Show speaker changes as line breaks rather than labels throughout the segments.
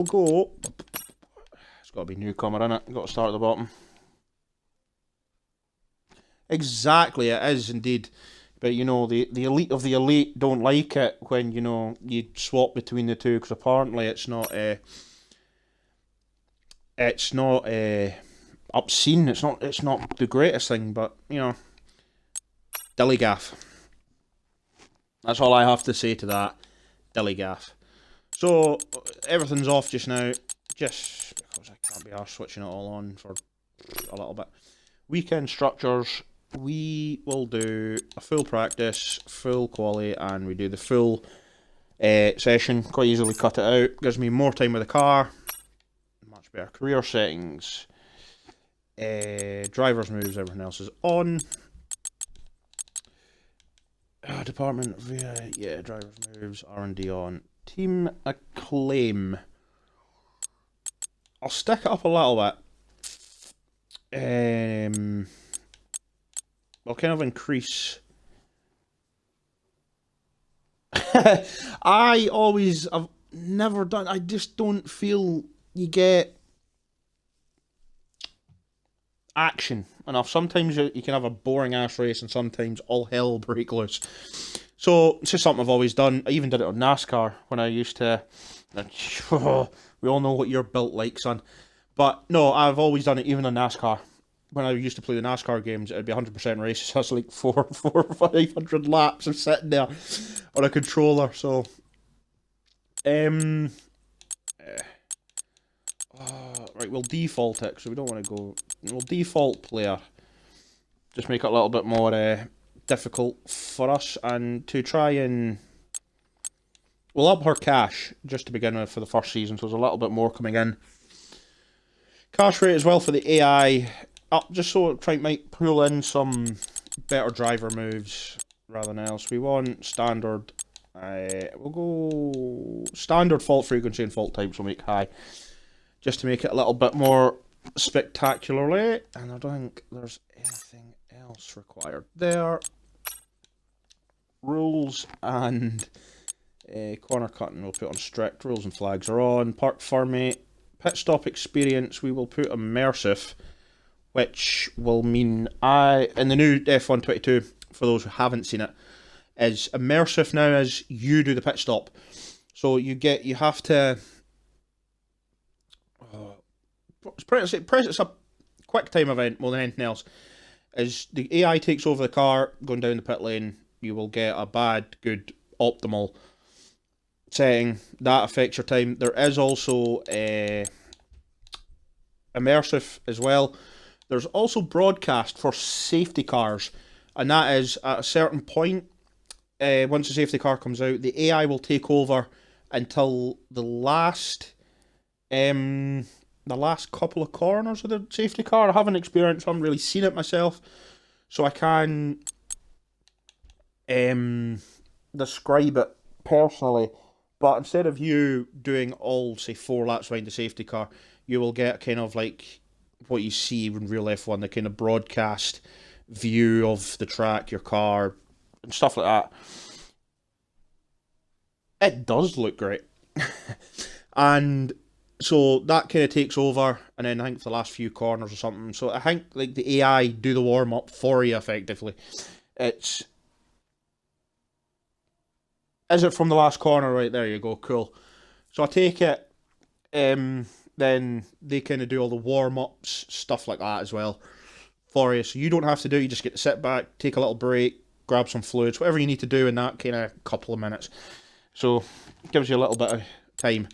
we'll go. It's got to be newcomer, innit? Got to start at the bottom. Exactly, it is indeed. But you know, the elite of the elite don't like it when you know you swap between the two because apparently it's not obscene. It's not the greatest thing, but you know, dilly gaff. That's all I have to say to that. Dilly gaff. So everything's off just now, just because I can't be arsed switching it all on for a little bit. Weekend structures. We will do a full practice, full quali, and we do the full session. Quite easily cut it out. Gives me more time with the car. Much better career settings. Driver's moves, everything else is on. Department, yeah, driver's moves, R&D on. Team acclaim. I'll stick it up a little bit. I'll kind of increase. I've never done. I just don't feel you get action enough. Sometimes you can have a boring ass race, and sometimes all hell break loose. So it's just something I've always done. I even did it on NASCAR when I used to. We all know what you're built like, son. But no, I've always done it even on NASCAR. When I used to play the NASCAR games, it'd be 100% races. That's like 500 laps of sitting there on a controller. So, right, we'll default it, so we don't want to go. We'll default player. Just make it a little bit more difficult for us, and to try and we'll up her cash just to begin with for the first season. So there's a little bit more coming in. Cash rate as well for the AI. Up just so it might pull in some better driver moves rather than else. We want standard. We'll go standard fault frequency and fault types. We'll make high, just to make it a little bit more spectacularly. And I don't think there's anything else required there. Rules and corner cutting we'll put on strict. Rules and flags are on. Park Fermi. Pit stop experience we will put immersive, which will mean in the new F122, for those who haven't seen it, is immersive now as you do the pit stop. So you have to it's a quick time event more than anything else. As the AI takes over the car going down the pit lane, you will get a bad, good, optimal setting that affects your time. There is also immersive as well. There's also broadcast for safety cars, and that is at a certain point, once the safety car comes out, the AI will take over until the last couple of corners of the safety car. I haven't experienced, I haven't really seen it myself, so I can describe it personally. But instead of you doing all, say, 4 laps behind the safety car, you will get kind of like what you see in real F1, the kind of broadcast view of the track, your car, and stuff like that. It does look great. And so that kind of takes over, and then I think for the last few corners or something. So I think like the AI do the warm-up for you, effectively. Is it from the last corner? Right, there you go, cool. So I take it, then they kind of do all the warm-ups, stuff like that as well for you. So you don't have to do it, you just get to sit back, take a little break, grab some fluids, whatever you need to do in that kind of couple of minutes. So it gives you a little bit of time.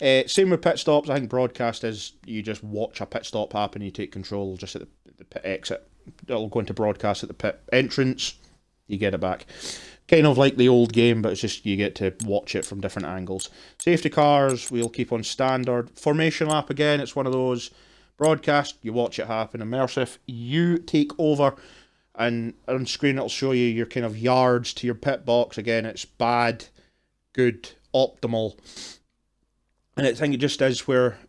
Same with pit stops. I think broadcast is you just watch a pit stop happen, you take control just at the pit exit. It'll go into broadcast at the pit entrance, you get it back. Kind of like the old game, but it's just you get to watch it from different angles. Safety cars, we'll keep on standard. Formation lap, again, it's one of those. Broadcast, you watch it happen. Immersive, you take over, and on screen it'll show you your kind of yards to your pit box. Again, it's bad, good, optimal. And I think it just is where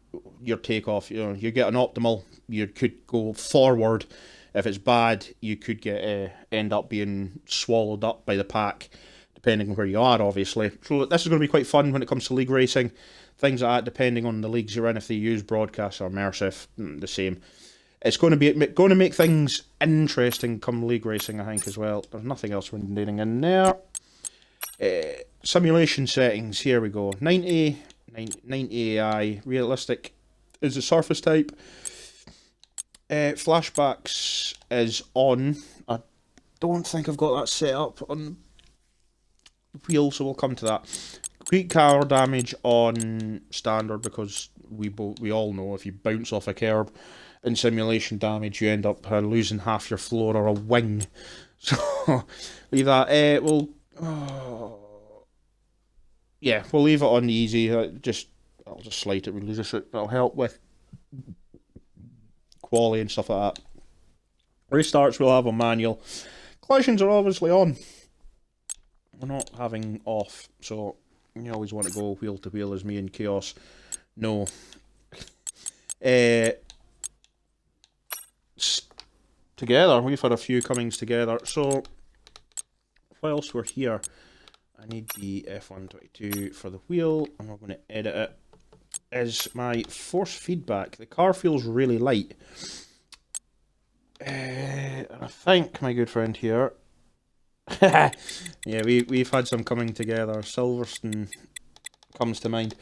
your takeoff, you know, you get an optimal, you could go forward. If it's bad, you could get end up being swallowed up by the pack, depending on where you are, obviously. So this is going to be quite fun when it comes to league racing, things like that, depending on the leagues you're in. If they use broadcast or immersive, the same. It's going to make things interesting come league racing, I think, as well. There's nothing else we're needing in there. Simulation settings, here we go. 90 AI, realistic is the surface type. Flashbacks is on. I don't think I've got that set up on the wheel, so we'll come to that. Great car damage on standard, because we all know if you bounce off a curb in simulation damage, you end up losing half your floor or a wing. So leave that. Yeah, we'll leave it on easy. I'll just slide it, release it. That'll help with quality and stuff like that. Restarts we'll have on manual. Collisions are obviously on. We're not having off, so you always want to go wheel to wheel as me and Chaos. No. Together, we've had a few comings together. So, whilst we're here, I need the F122 for the wheel, and we're going to edit it. Is my force feedback. The car feels really light. And I think my good friend here. Yeah, we've had some coming together. Silverstone comes to mind.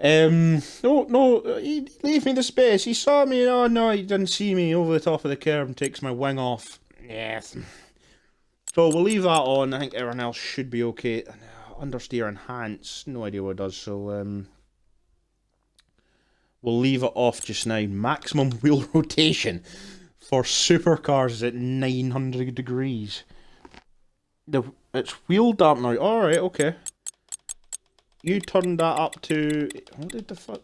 No, he leave me the space. He saw me. Oh no, he didn't see me over the top of the curb and takes my wing off. Yes. So we'll leave that on. I think everyone else should be okay. Understeer enhance. No idea what it does. So we'll leave it off just now. Maximum wheel rotation for supercars is at 900 degrees. It's wheel dampener. Alright, okay. You turned that up to... What did the fuck...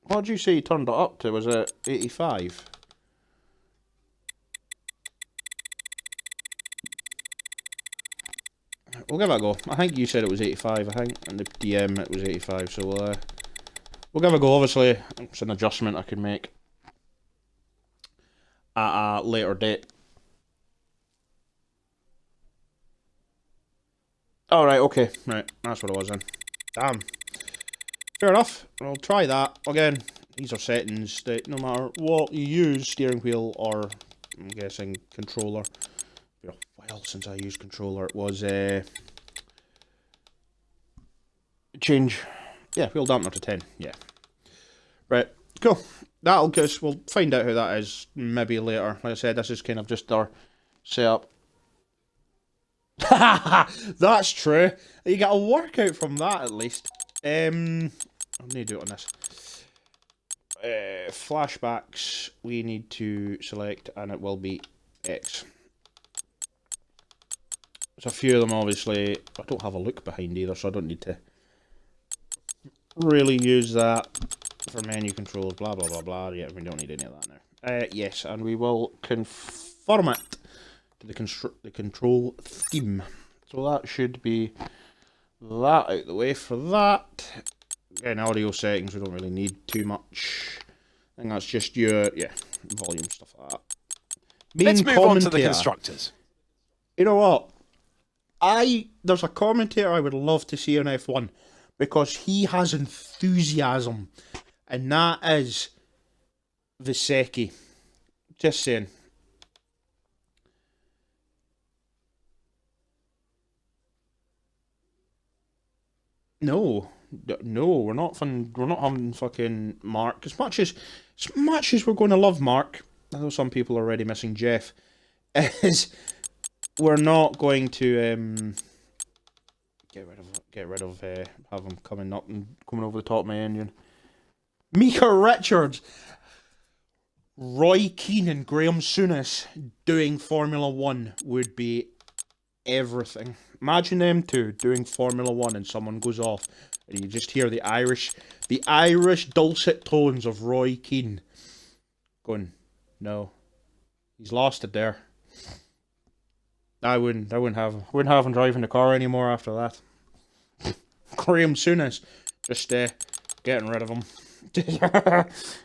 What did you say you turned it up to? Was it 85? We'll give it a go. I think you said it was 85, I think. And the DM it was 85, so we'll give it a go. Obviously, it's an adjustment I can make at a later date. Alright, okay. Right, that's what it was then. Damn. Fair enough. I'll try that. Again, these are settings that no matter what you use, steering wheel or, I'm guessing, controller. It's been a while since I used controller. It was, change. Yeah, wheel dampener to 10. Yeah. Right, cool. That'll just, we'll find out who that is maybe later. Like I said, this is kind of just our setup. That's true. You get a workout from that at least. I'll need to do it on this. Flashbacks we need to select, and it will be X. There's a few of them, obviously. I don't have a look behind either, so I don't need to really use that for menu controls. Blah blah blah blah. Yeah, we don't need any of that now. Yes, and we will confirm it to the control scheme. So that should be that out the way for that. Again, audio settings, we don't really need too much. I think that's just your, volume, stuff like that.
Let's move on to the constructors.
You know what? There's a commentator I would love to see on F1 because he has enthusiasm, and that is Visecki. Just saying. No, we're not fun. We're not having fucking Mark. As much as we're going to love Mark, I know some people are already missing Jeff. Is we're not going to get rid of have him coming up and coming over the top of my engine. Mika Richards, Roy Keane, and Graham Souness doing Formula 1 would be everything. Imagine them two doing Formula 1 and someone goes off and you just hear the Irish dulcet tones of Roy Keane going, no, he's lost it there. I wouldn't have him driving the car anymore after that. Graham Souness, just getting rid of him.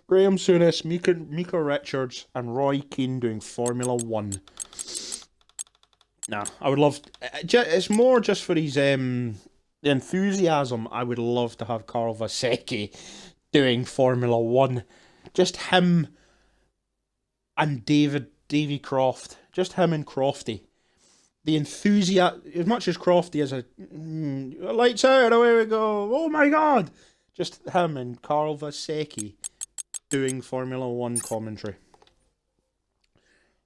Graham Souness, Mika Richards, and Roy Keane doing Formula 1. Nah, I would love. It's more just for his the enthusiasm. I would love to have Carl Vasecki doing Formula One. Just him and Davy Croft. Just him and Crofty. The enthusiasm, as much as Crofty is lights out, away we go. Oh my god! Just him and Carl Vasecki doing Formula One commentary.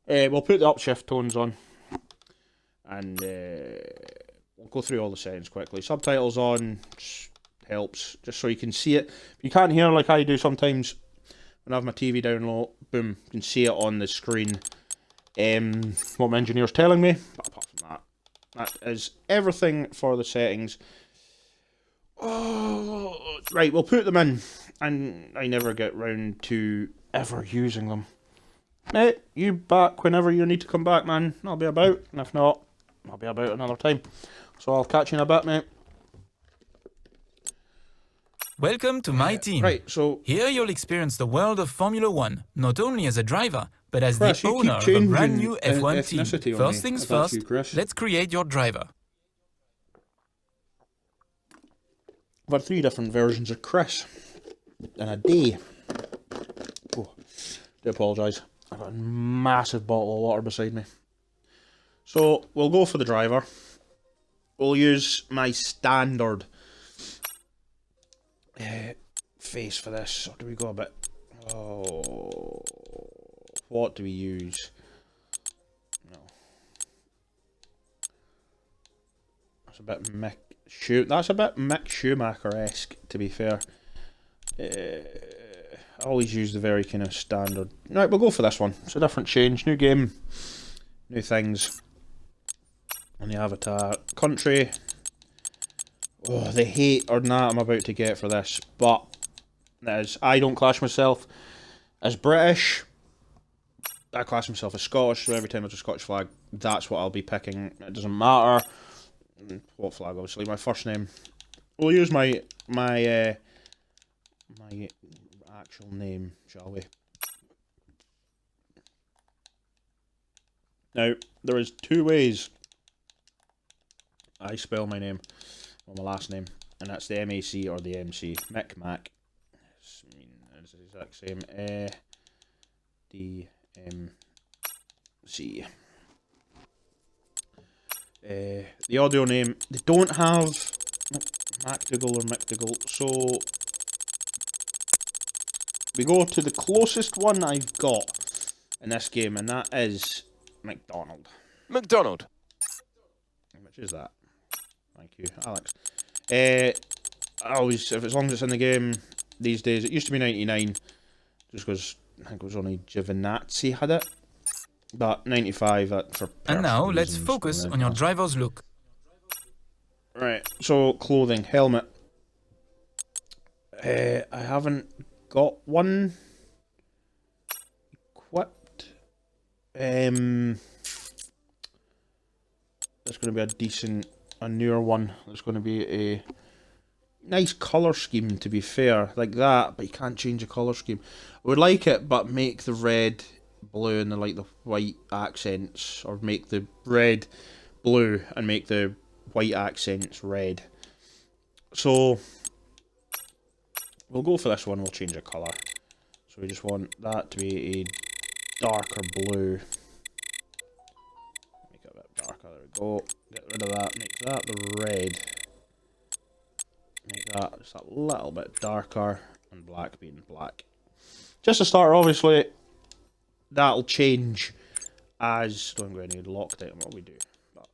We'll put the upshift tones on. And we'll go through all the settings quickly. Subtitles on just helps, just so you can see it. If you can't hear like I do sometimes when I have my TV down low, boom, you can see it on the screen. What my engineer's telling me. But apart from that, that is everything for the settings. Oh, right, we'll put them in. And I never get round to ever using them. Mate, you back whenever you need to come back, man. I'll be about, and if not, I'll be about another time. So I'll catch you in a bit, mate.
Welcome to my team.
Right, so
here you'll experience the world of Formula One, not only as a driver, but as
Chris,
the owner of a brand new F1 team. First things first, let's create your driver.
I've had 3 different versions of Chris in a day. Oh, do apologise. I've got a massive bottle of water beside me. So, we'll go for the driver. We'll use my standard face for this. Or do we go a bit... Oh... What do we use? No. That's a bit Mick Schumacher-esque, to be fair. I always use the very kind of standard. Right, we'll go for this one. It's a different change. New game. New things. On the avatar. Country. Oh, the hate or not I'm about to get for this. But, as I don't class myself as British. I class myself as Scottish, so every time there's a Scottish flag, that's what I'll be picking. It doesn't matter what flag, obviously. My first name. We'll use my actual name, shall we? Now, there is 2 ways I spell my name, or my last name, and that's the MAC or the MC. Mick Mac. It's the exact same. DMC. The audio name, they don't have MacDougall or McDougall, so we go to the closest one I've got in this game, and that is McDonald.
McDonald.
Which is that? Thank you, Alex. I always, if as long as it's in the game these days, it used to be 99, just because I think it was only Giovinazzi had it. But 95 for.
And now let's focus on your driver's look.
Right, so clothing, helmet. I haven't got one equipped. That's going to be a newer one. There's going to be a nice colour scheme, to be fair, like that, but you can't change the colour scheme. I would like it, but make the red blue and the white accents, or make the red blue and make the white accents red. So we'll go for this one. We'll change the colour. So we just want that to be a darker blue. Make it a bit darker. There we go. Get rid of that. Make that the red. Make that just a little bit darker, and black being black. Just to start, obviously, that'll change as... Don't go any locked item, what we do. But,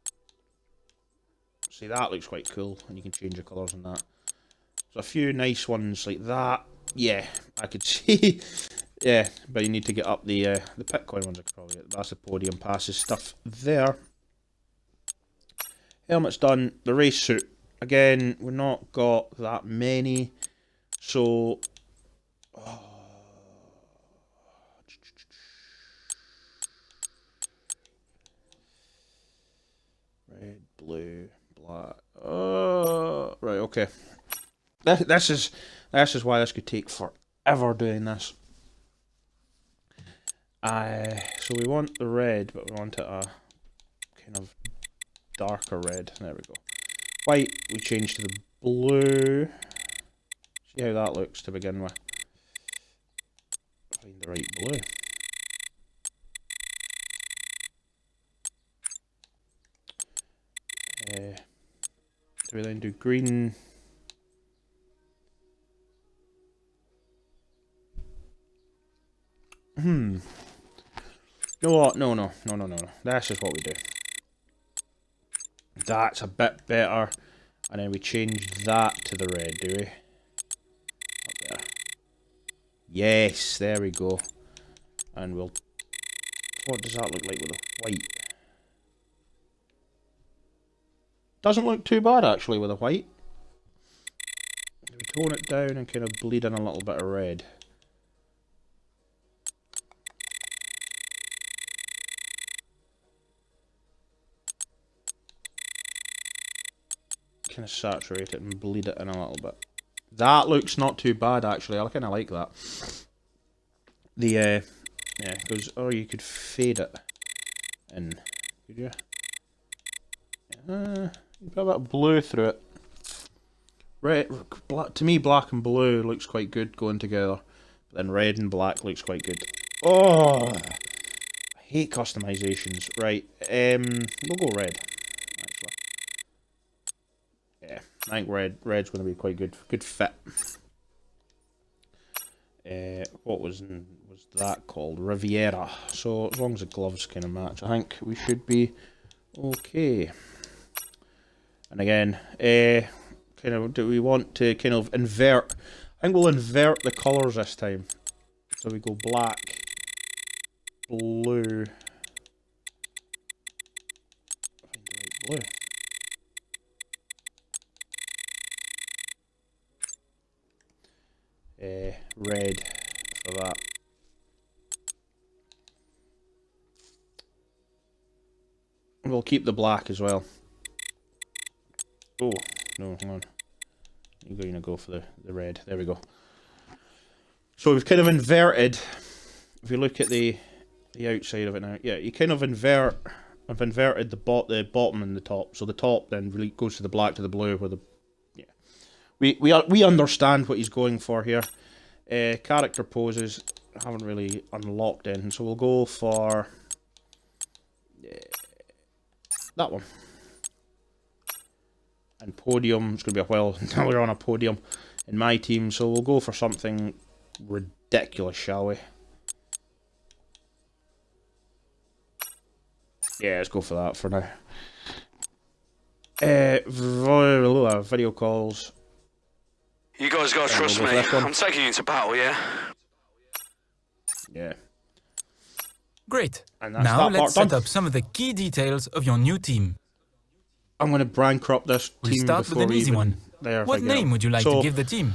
see, that looks quite cool, and you can change the colours on that. So a few nice ones like that. Yeah, I could see. Yeah, but you need to get up the Bitcoin ones. I could probably get. That's the podium passes stuff there. Helmet's done. The race suit. Again, we've not got that many, so red, blue, black. Right, okay. This is why this could take forever doing this. So we want the red, but we want it a kind of darker red. There we go. White, we change to the blue. See how that looks to begin with. Find the right blue. Do we then do green? You know what? No. That's just what we do. That's a bit better. And then we change that to the red, do we? Up there. Yes, there we go. And we'll... What does that look like with the white? Doesn't look too bad, actually, with the white. We tone it down and kind of bleed in a little bit of red. Kind of saturate it and bleed it in a little bit. That looks not too bad, actually. I kind of like that. The, yeah, because, oh, you could fade it in. Could you? You put a bit of blue through it. Red, black, to me, black and blue looks quite good going together. But then red and black looks quite good. Oh, I hate customizations. Right, we'll go red. Actually, yeah, I think red's going to be quite good. Good fit. What was that called? Riviera. So as long as the gloves kind of match, I think we should be okay. And again, kind of, do we want to kind of invert? I think we'll invert the colours this time. So we go black, blue. Find the right blue. Red for that. We'll keep the black as well. Oh, no, hang on. You're going to go for the red. There we go. So we've kind of inverted. If you look at the outside of it now, yeah, you kind of invert. I've inverted the bottom and the top. So the top then really goes to the black to the blue. Where the we understand what he's going for here. Character poses, I haven't really unlocked anything, so we'll go for that one. And podium, it's going to be a while until we're on a podium in my team, so we'll go for something ridiculous, shall we? Yeah, let's go for that for now. Video calls.
You guys gotta trust me. I'm taking you to battle, yeah?
Yeah.
Great. Now let's set up some of the key details of your new team.
I'm going to bankrupt this team.
We'll start with an easy one. What name would you like to give the team?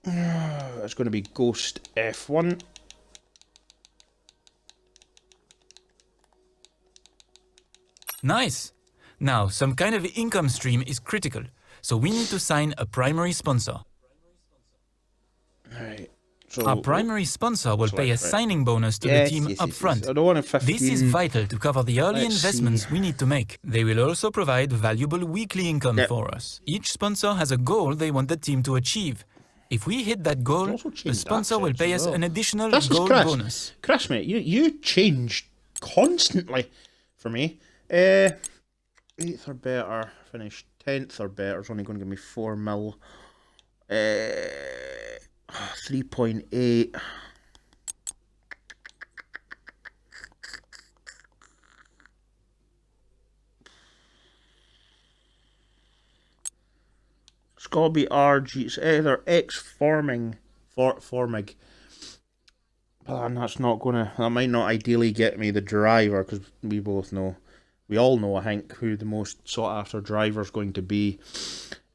It's going to be Ghost F1.
Nice. Now, some kind of income stream is critical, so we need to sign a primary sponsor.
Right. So,
our primary sponsor will pay a signing bonus to the team up front.
I don't want a 15.
This is vital to cover the early investments we need to make. They will also provide valuable weekly income for us. Each sponsor has a goal they want the team to achieve. If we hit that goal, the sponsor will pay us an additional gold bonus.
Chris, mate, you change constantly for me. 8th or better, finish 10th or better. It's only going to give me 4 mil. 3.8. It's got to be RG. It's either X forming Formig. But that's not gonna. That might not ideally get me the driver, because we both know. We all know, I think, who the most sought after driver is going to be.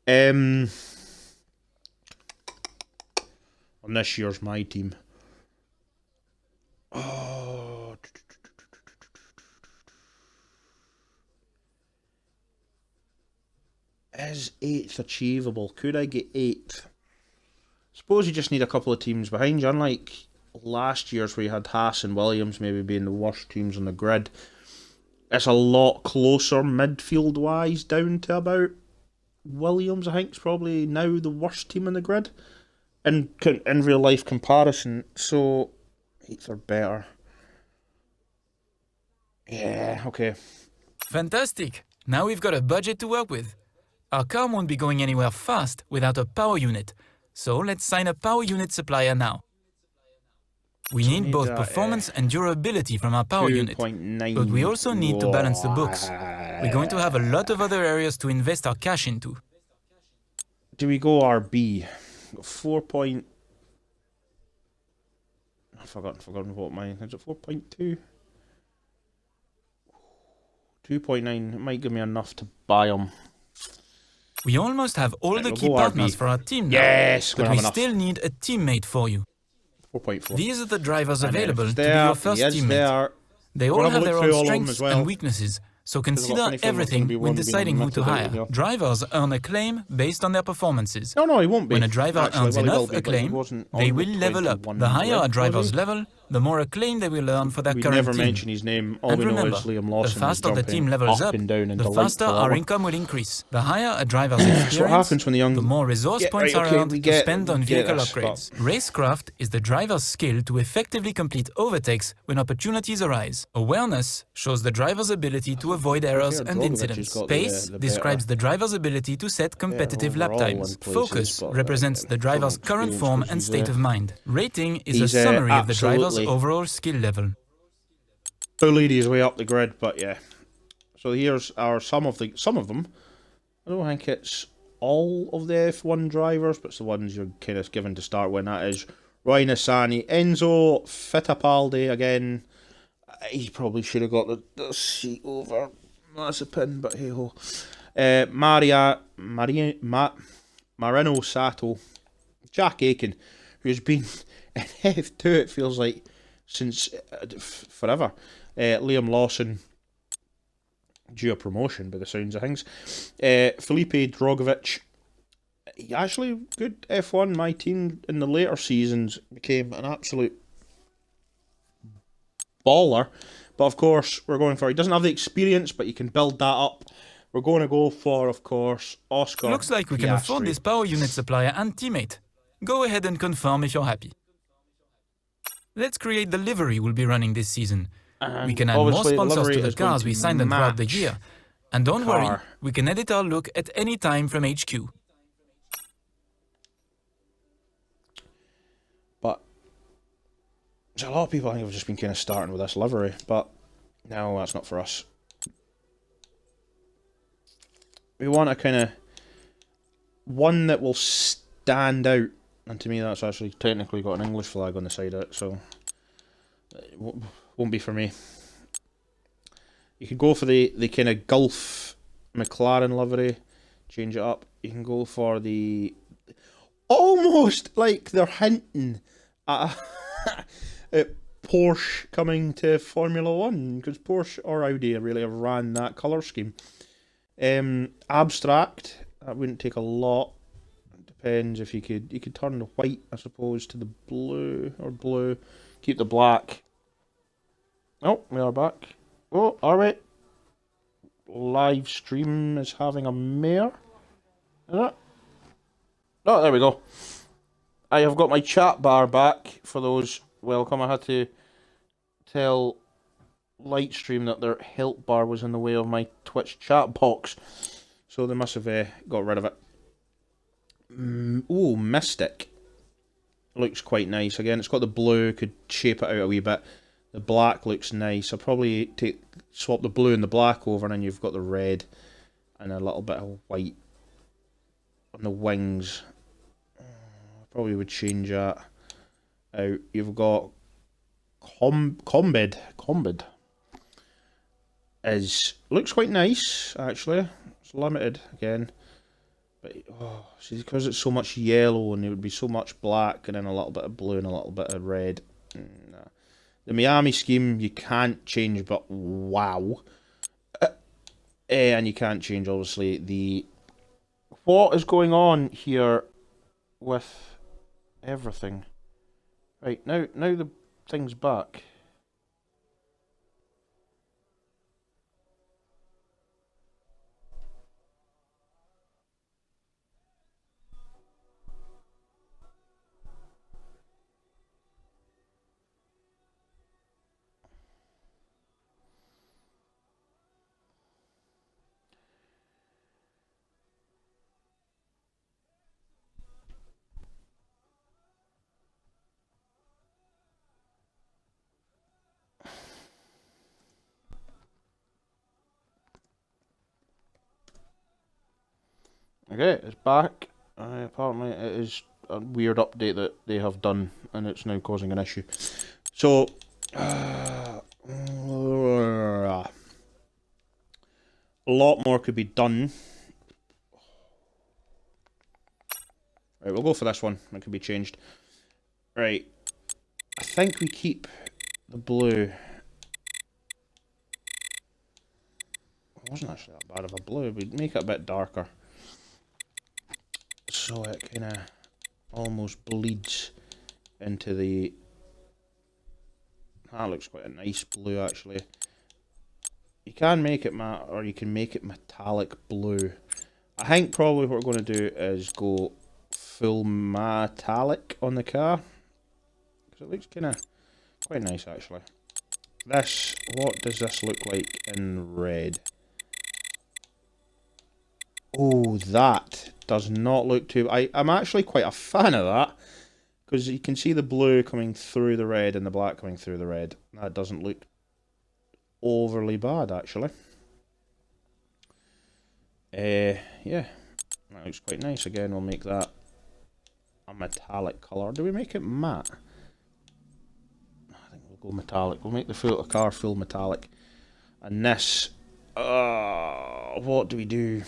On this year's my team. Oh. Is 8th achievable? Could I get 8th? Suppose you just need a couple of teams behind you, unlike last year's where you had Haas and Williams maybe being the worst teams on the grid. it's a lot closer midfield-wise down to about Williams. I think is probably now the worst team in the grid in real-life comparison. So, 8th are better. Yeah, okay.
Fantastic! Now we've got a budget to work with. Our car won't be going anywhere fast without a power unit, so let's sign a power unit supplier now. We need both performance and durability from our power unit, but we also need to balance the books. We're going to have a lot of other areas to invest our cash into.
Do we go RB? 4 point... I've forgotten what mine... Is it 4.2? 2.9. It might give me enough to buy them.
We almost have all the key partners for our team now,
yes,
but we still need a teammate for you.
4.4.
These are the drivers available to be your first teammate. They all have their own strengths and weaknesses, so consider everything when deciding who to hire. Drivers earn acclaim based on their performances.
No, he won't be.
When a driver earns enough acclaim, they will level up. The higher a driver's level, the more acclaim they will earn for their current
never
team.
mention his name. All
And
we know
remember,
is Liam Lawson
the faster the team levels up, the faster our income will increase. The higher a driver's experience,
what happens when
the more resource points are earned to spend on vehicle upgrades. Racecraft is the driver's skill to effectively complete overtakes when opportunities arise. Awareness shows the driver's ability to avoid errors and incidents. Pace describes the driver's ability to set competitive lap times. Focus represents the driver's current form and state of mind. Rating is a summary of the driver's overall skill level.
Bullied his way up the grid, but yeah. So here's some of them. I don't think it's all of the F1 drivers, but it's the ones you're kind of given to start when. That is Roy Nissany, Enzo Fittipaldi again. He probably should have got the seat over Mazepin, but hey ho. Marino Sato, Jack Aiken, who's been in F2, it feels like, since forever. Liam Lawson, due a promotion by the sounds of things. Felipe Drogovic, actually good F1. My team in the later seasons became an absolute baller. But of course, we're going for, he doesn't have the experience, but you can build that up. We're going to go for, of course, Oscar.
Looks like we can afford this power unit supplier and teammate. Go ahead and confirm if you're happy. Let's create the livery we'll be running this season.
And
we can add more sponsors to the cars we sign them throughout the year. And don't worry, we can edit our look at any time from HQ.
But there's a lot of people I think have just been kind of starting with this livery, but no, that's not for us. We want a kind of one that will stand out, and to me that's actually technically got an English flag on the side of it, so it won't be for me. You could go for the kind of Gulf McLaren livery, change it up. You can go for the almost like they're hinting at Porsche coming to Formula 1, because Porsche or Audi really have ran that colour scheme. Abstract, that wouldn't take a lot. It depends if you could turn the white, I suppose, to the blue, or blue, keep the black. Oh, we are back. Oh, are we? Live stream is having a mare. Is it? Oh, there we go. I have got my chat bar back for those. Welcome. I had to tell Lightstream that their help bar was in the way of my Twitch chat box, so they must have got rid of it. Ooh, Mystic looks quite nice. Again, it's got the blue, could shape it out a wee bit. The black looks nice. I'll probably swap the blue and the black over, and then you've got the red and a little bit of white on the wings. Probably would change that out. You've got Combed looks quite nice actually. It's limited again, but see, because it's so much yellow and it would be so much black and then a little bit of blue and a little bit of red. The Miami scheme you can't change, but wow. And you can't change obviously the what is going on here with everything. Right, now the thing's back. Okay, it's back. Apparently it is a weird update that they have done, and it's now causing an issue. So, a lot more could be done. Right, we'll go for this one. It can be changed. Right, I think we keep the blue. It wasn't actually that bad of a blue. We'd make it a bit darker, so it kind of almost bleeds into the... That looks quite a nice blue, actually. You can make it matte, or you can make it metallic blue. I think probably what we're going to do is go full metallic on the car, because it looks kind of quite nice, actually. This, what does this look like in red? Oh, that does not look too... I'm actually quite a fan of that, because you can see the blue coming through the red and the black coming through the red. That doesn't look overly bad, actually. Yeah, that looks quite nice. Again, we'll make that a metallic colour. Do we make it matte? I think we'll go metallic. We'll make the car full metallic. And this... what do we do?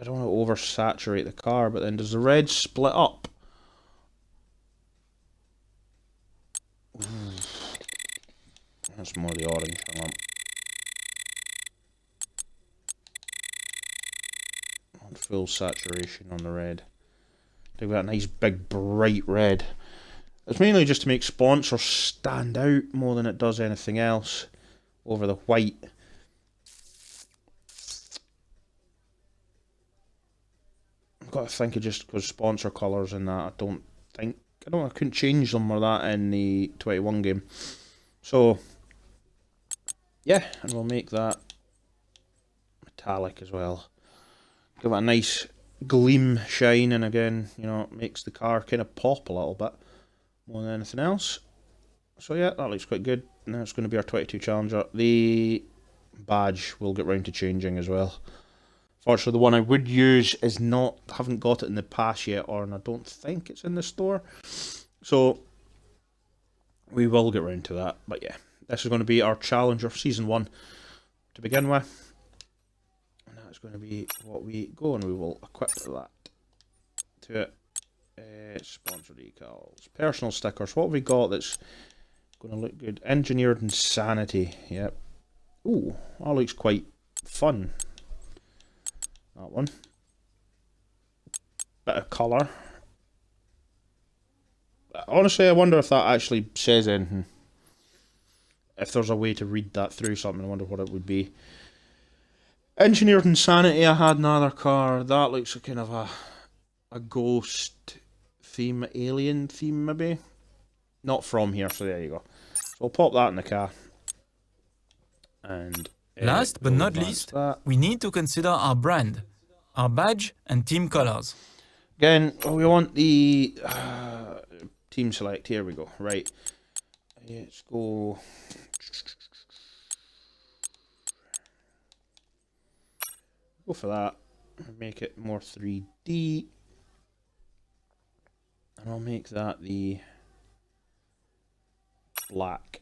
I don't want to oversaturate the car, but then does the red split up? That's more the orange. Hang on. Full saturation on the red. They've got a nice big bright red. It's mainly just to make sponsors stand out more than it does anything else over the white. I've got to think of just because sponsor colours and that. I couldn't change them or that in the 21 game. So yeah, and we'll make that metallic as well. Give it a nice gleam, shine, and again, you know, it makes the car kind of pop a little bit more than anything else. So yeah, that looks quite good. Now it's going to be our 22 Challenger. The badge we'll get round to changing as well. Fortunately, the one I would use is not, haven't got it in the pass yet, or and I don't think it's in the store. So we will get round to that. But yeah, this is going to be our Challenger Season 1 to begin with. And that's going to be what we go, and we will equip that to it. Sponsor decals. Personal stickers. What have we got that's going to look good? Engineered Insanity. Yep. Ooh, that looks quite fun. That one. Bit of colour. Honestly, I wonder if that actually says anything. If there's a way to read that through something, I wonder what it would be. Engineered Insanity, I had another car. That looks kind of a ghost theme, alien theme maybe. Not from here, so there you go. So I'll pop that in the car. And
last but not least, we need to consider our brand, our badge and team colors.
Again, we want the team select. Here we go. Right. Let's go. Go for that. Make it more 3D. And I'll make that the black.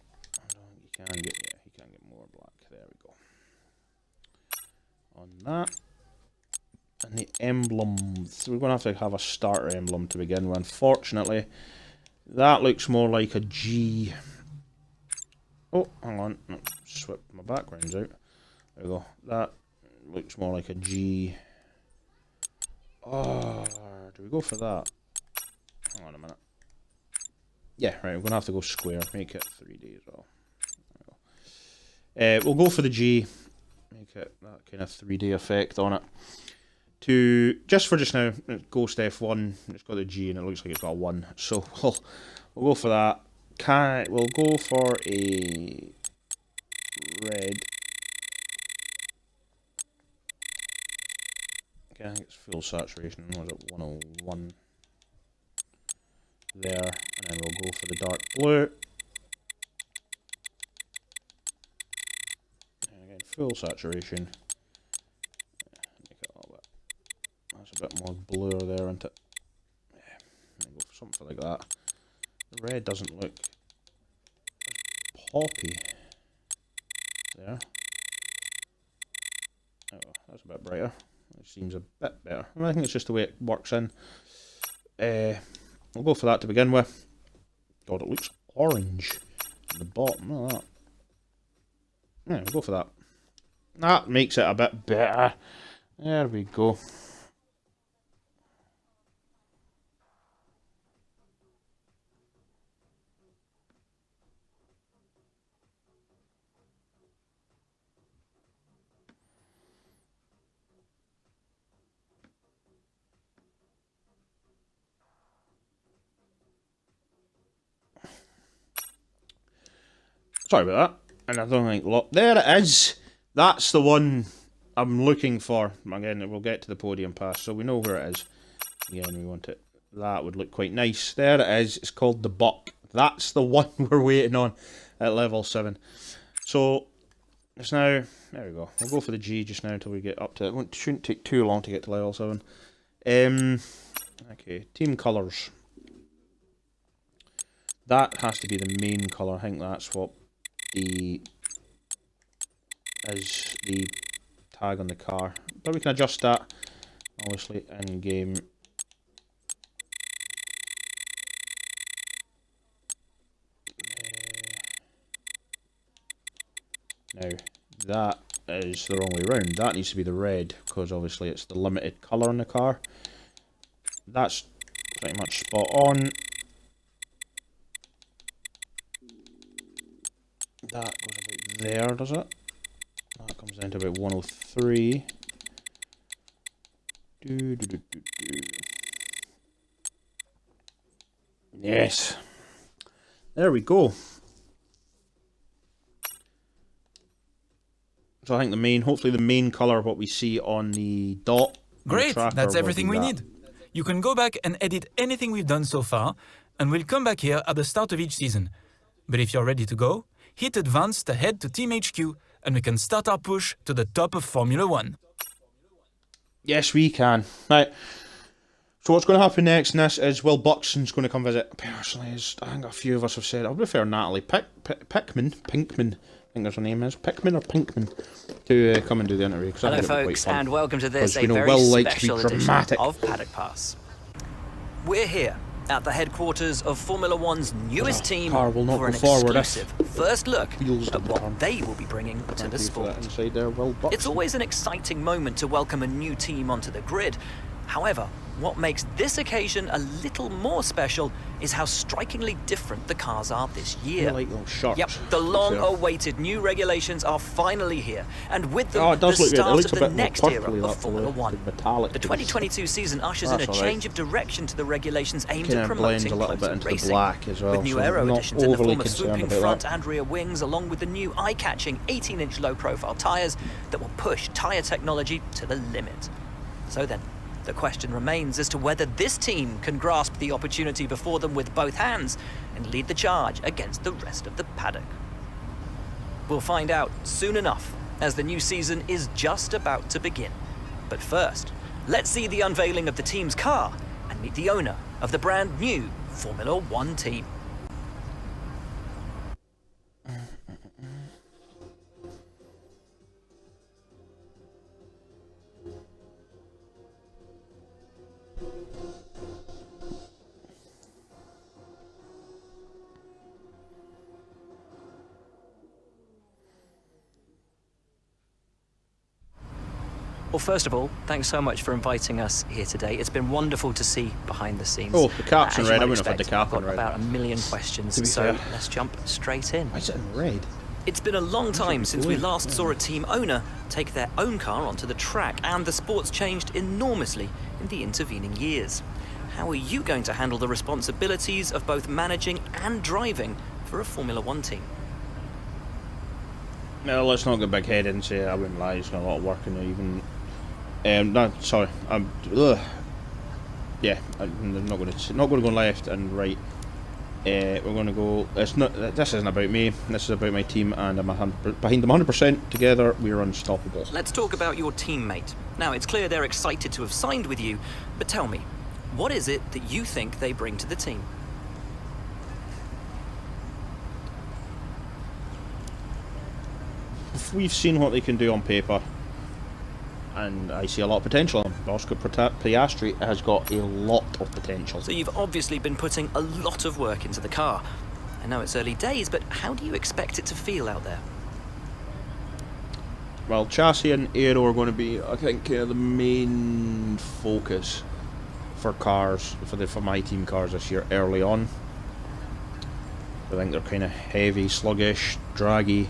You can get more black. There we go. On that. And the emblems. We're going to have a starter emblem to begin with. Unfortunately, that looks more like a G. Oh, hang on. Swap my backgrounds out. There we go. That looks more like a G. Oh, do we go for that? Hang on a minute. Yeah, right. We're going to have to go square. Make it 3D as well. There we go. We'll go for the G. Make it that kind of 3D effect on it. Just for just now, Ghost F1, it's got a G and it looks like it's got a 1. So we'll go for that. We'll go for a red. Okay, I think it's full saturation. Was it 101? There, and then we'll go for the dark blue. full saturation. Make it a little bit. That's a bit more blur there, isn't it? Yeah, go for something like that. The red doesn't look poppy. There. Oh, that's a bit brighter. It seems a bit better. I think it's just the way it works in. We'll go for that to begin with. God, it looks orange at the bottom. Look at that. Yeah, we'll go for that. That makes it a bit better. There we go. Sorry about that. And I don't think... There it is! That's the one I'm looking for. Again, we'll get to the podium pass, so we know where it is. Again, we want it. That would look quite nice. There it is. It's called the Buck. That's the one we're waiting on at level 7. So, it's now... There we go. We'll go for the G just now until we get up to it. It shouldn't take too long to get to level 7. Okay, team colours. That has to be the main colour. I think that's what is the tag on the car, but we can adjust that obviously in game. Now that is the wrong way round. That needs to be the red because obviously it's the limited colour on the car. That's pretty much spot on. That goes about there, does it? That comes down to about 103. Yes. There we go. So I think the main, hopefully the main colour of what we see on the dot.
Great, that's everything we need. You can go back and edit anything we've done so far, and we'll come back here at the start of each season. But if you're ready to go, hit advance to head to Team HQ, and we can start our push to the top of Formula 1.
Yes, we can. Right. So what's going to happen next in this is Will Buxton's going to come visit. Personally, I think a few of us have said, I prefer Natalie Pinkman, I think that's her name is, Pinkman or Pinkman, to come and do the interview.
Hello folks, and welcome to this, a very special edition of Paddock Pass. We're here at the headquarters of Formula One's newest team for an exclusive first look at what they will be bringing to the sport. It's always an exciting moment to welcome a new team onto the grid. However, what makes this occasion a little more special is how strikingly different the cars are this year. Yep, the long-awaited new regulations are finally here, and with them, the start of the next era of Formula One. The 2022 season ushers in a change of direction to the regulations aimed at promoting closer racing, with new aero additions in the form of swooping front and rear wings, along with the new eye-catching 18-inch low-profile tyres that will push tyre technology to the limit. So then, the question remains as to whether this team can grasp the opportunity before them with both hands and lead the charge against the rest of the paddock. We'll find out soon enough, as the new season is just about to begin. But first, let's see the unveiling of the team's car and meet the owner of the brand new Formula One team. Well, first of all, thanks so much for inviting us here today. It's been wonderful to see behind the scenes.
Oh, the cap's in red. I wouldn't have had the cap
on
red.
About 1 million questions, so let's jump straight in.
Why is it in red?
It's been a long time since we last saw a team owner take their own car onto the track, and the sport's changed enormously in the intervening years. How are you going to handle the responsibilities of both managing and driving for a Formula One team?
No, let's not get big-headed and say I wouldn't lie. It's got a lot of work in it, even. No, sorry. Yeah, I'm not going to go left and right. We're going to go. It's not. This isn't about me. This is about my team, and I'm behind them 100%. Together, we're unstoppable.
Let's talk about your teammate. Now, it's clear they're excited to have signed with you, but tell me, what is it that you think they bring to the team?
If we've seen what they can do on paper, and I see a lot of potential. Oscar Piastri has got a lot of potential.
So you've obviously been putting a lot of work into the car. I know it's early days, but how do you expect it to feel out there?
Well, chassis and aero are going to be, I think, the main focus for cars, for my team cars this year early on. I think they're kind of heavy, sluggish, draggy.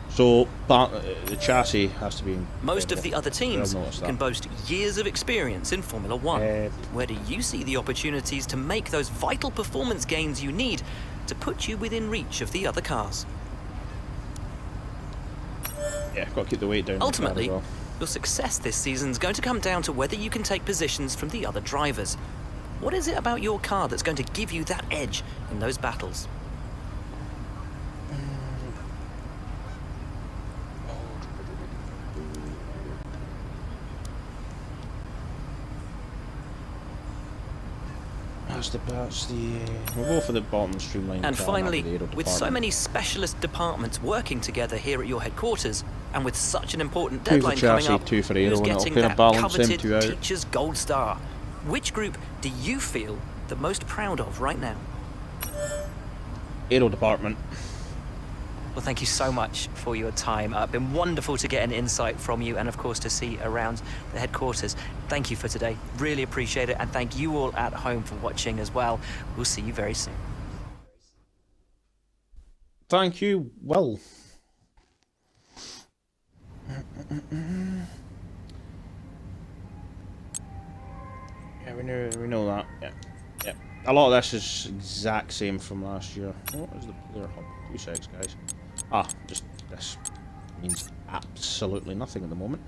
So, the chassis has to be...
Most of the other teams can boast years of experience in Formula One. Where do you see the opportunities to make those vital performance gains you need to put you within reach of the other cars?
Yeah, got to keep the weight down.
Ultimately, your success this season is going to come down to whether you can take positions from the other drivers. What is it about your car that's going to give you that edge in those battles? We'll go for the bottom streamline. And finally, with so many specialist departments working together here at your headquarters, and with such an important deadline coming up, who's getting that coveted Teacher's Gold Star? Which group do you feel the most proud of right now?
Aero department.
Well, thank you so much for your time. It's been wonderful to get an insight from you and, of course, to see around the headquarters. Thank you for today. Really appreciate it. And thank you all at home for watching as well. We'll see you very soon.
Thank you. Well. Yeah, we know that. Yeah. A lot of this is exact same from last year. What is the player hub? 2 seconds, guys. Just this means absolutely nothing at the moment.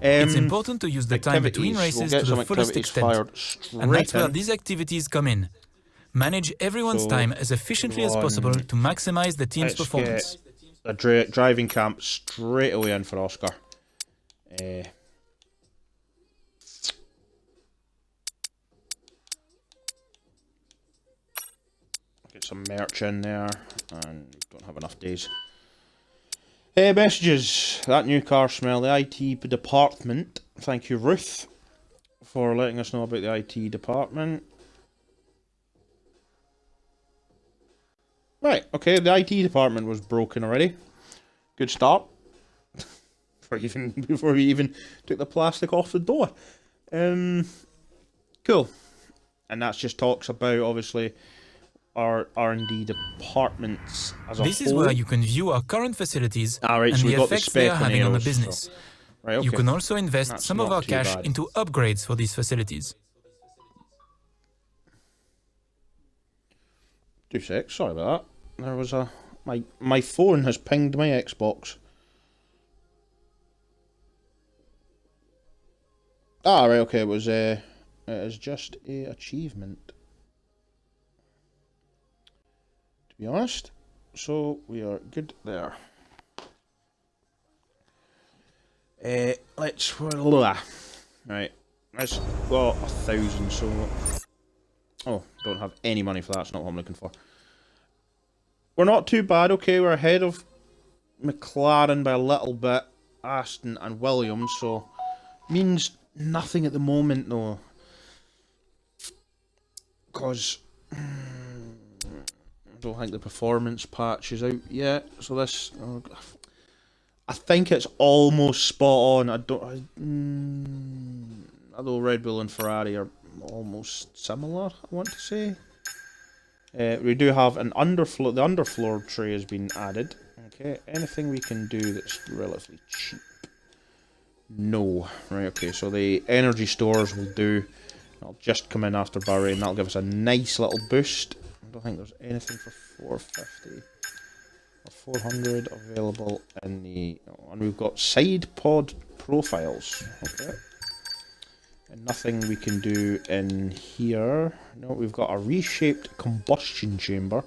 It's important to use the time between races to the fullest extent, and that's where these activities come in. Manage everyone's time as efficiently as possible to maximize the team's performance.
A driving camp straight away in for Oscar. Get some merch in there, and we don't have enough days. Messages. That new car smell. The IT department. Thank you, Ruth, for letting us know about the IT department. Right, okay, the IT department was broken already. Good start. Before we even took the plastic off the door. Cool. And that just talks about, obviously, our R&D departments as a whole.
This is where you can view our current facilities
and
the
got
effects they are having on the business.
So. Right, okay.
You can also invest some of our cash into upgrades for these facilities.
2 secs, sorry about that. There was a... My phone has pinged my Xbox. Right, okay, it was just a achievement, to be honest. So we are good there. Let's right. Let's go 1,000. So, don't have any money for that. That's not what I'm looking for. We're not too bad. Okay, we're ahead of McLaren by a little bit, Aston and Williams. So means nothing at the moment though, because I don't think the performance patch is out yet. So this, I think it's almost spot on. Although Red Bull and Ferrari are almost similar, I want to say. We do have an underfloor. The underfloor tray has been added. Okay, anything we can do that's relatively cheap? No. Right, okay, so the energy stores will do. I'll just come in after Bahrain. That'll give us a nice little boost. I don't think there's anything for 450 or 400 available in the... and we've got side pod profiles. Okay. And nothing we can do in here. No, we've got a reshaped combustion chamber.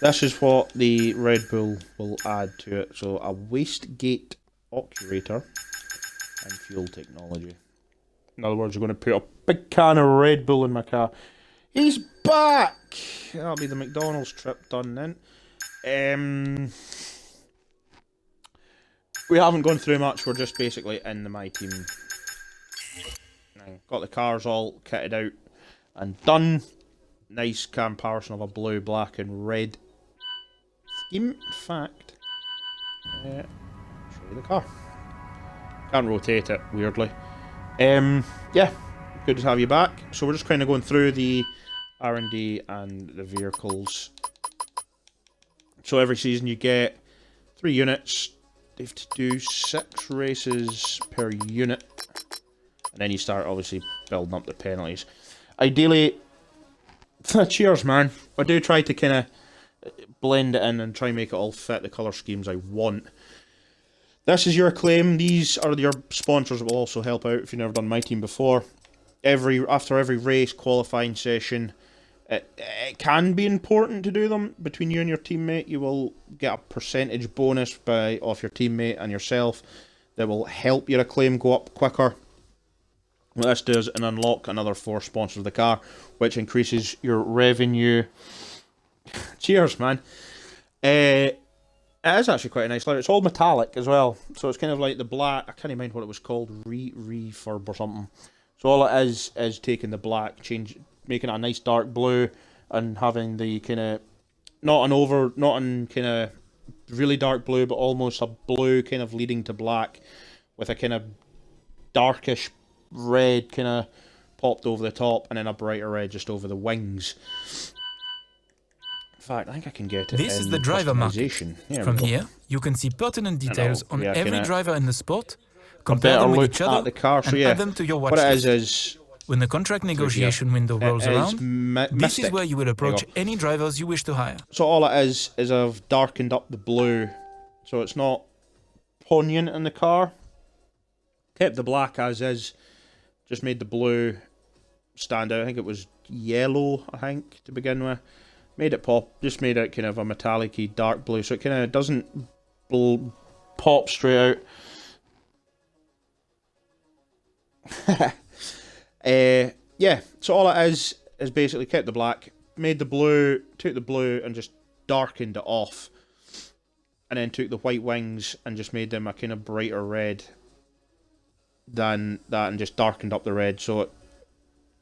This is what the Red Bull will add to it. So a wastegate actuator and fuel technology. In other words, we're going to put a big can of Red Bull in my car. He's back! That'll be the McDonald's trip done then. We haven't gone through much. We're just basically in the My Team. Got the cars all kitted out and done. Nice comparison of a blue, black and red scheme. In fact, show you the car. Can't rotate it, weirdly. Yeah, good to have you back. So we're just kind of going through the R&D and the vehicles. So every season you get 3 units. They have to do 6 races per unit. And then you start, obviously, building up the penalties. Ideally, cheers, man. I do try to kind of blend it in and try and make it all fit the colour schemes I want. This is your claim. These are your sponsors that will also help out if you've never done My Team before. After every race, qualifying session, it can be important to do them between you and your teammate. You will get a percentage bonus off your teammate and yourself that will help your acclaim go up quicker. What this does is unlock another 4 sponsors of the car, which increases your revenue. Cheers, man. It is actually quite a nice leather. It's all metallic as well, so it's kind of like the black. I can't even mind what it was called, refurb or something. So all it is taking the black, making it a nice dark blue, and having the kind of not an kind of really dark blue, but almost a blue kind of leading to black, with a kind of darkish red kind of popped over the top, and then a brighter red just over the wings. In fact, I think I can get it.
This is the driver market. From here, you can see pertinent details on every driver in the sport, compare them with each other,
the car. So
and
yeah,
add them to your watch
what it
list.
is
when the contract negotiation window rolls around, this is where you will approach
you
any drivers you wish to hire.
So all it is I've darkened up the blue, so it's not poignant in the car. Kept the black as is, just made the blue stand out. I think it was yellow, to begin with. Made it pop, just made it kind of a metallic-y dark blue, so it kind of doesn't pop straight out. Yeah, so all it is basically kept the black, made the blue, took the blue and just darkened it off, and then took the white wings and just made them a kind of brighter red than that, and just darkened up the red, so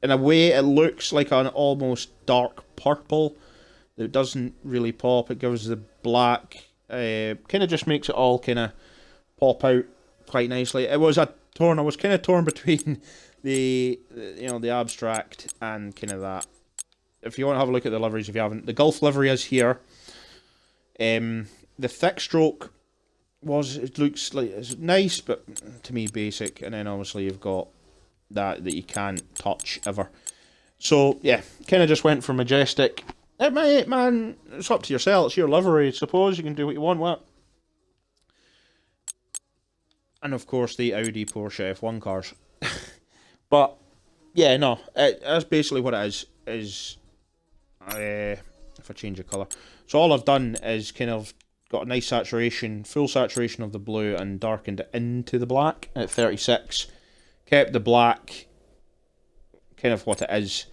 in a way it looks like an almost dark purple that doesn't really pop. It gives the black, kind of just makes it all kind of pop out quite nicely. I was kind of torn between the abstract and kind of that. If you want to have a look at the liveries, if you haven't, the Gulf livery is here. The thick stroke looks like it's nice, but to me basic. And then obviously you've got that you can't touch ever. So yeah, kind of just went for majestic. Mate, man, it's up to yourself. It's your livery. I suppose you can do what you want with it. And of course the Audi, Porsche, F1 cars. But yeah, no, that's basically what it is. If I change the colour, so all I've done is kind of got a nice saturation, full saturation of the blue, and darkened it into the black at 36. Kept the black kind of what it is.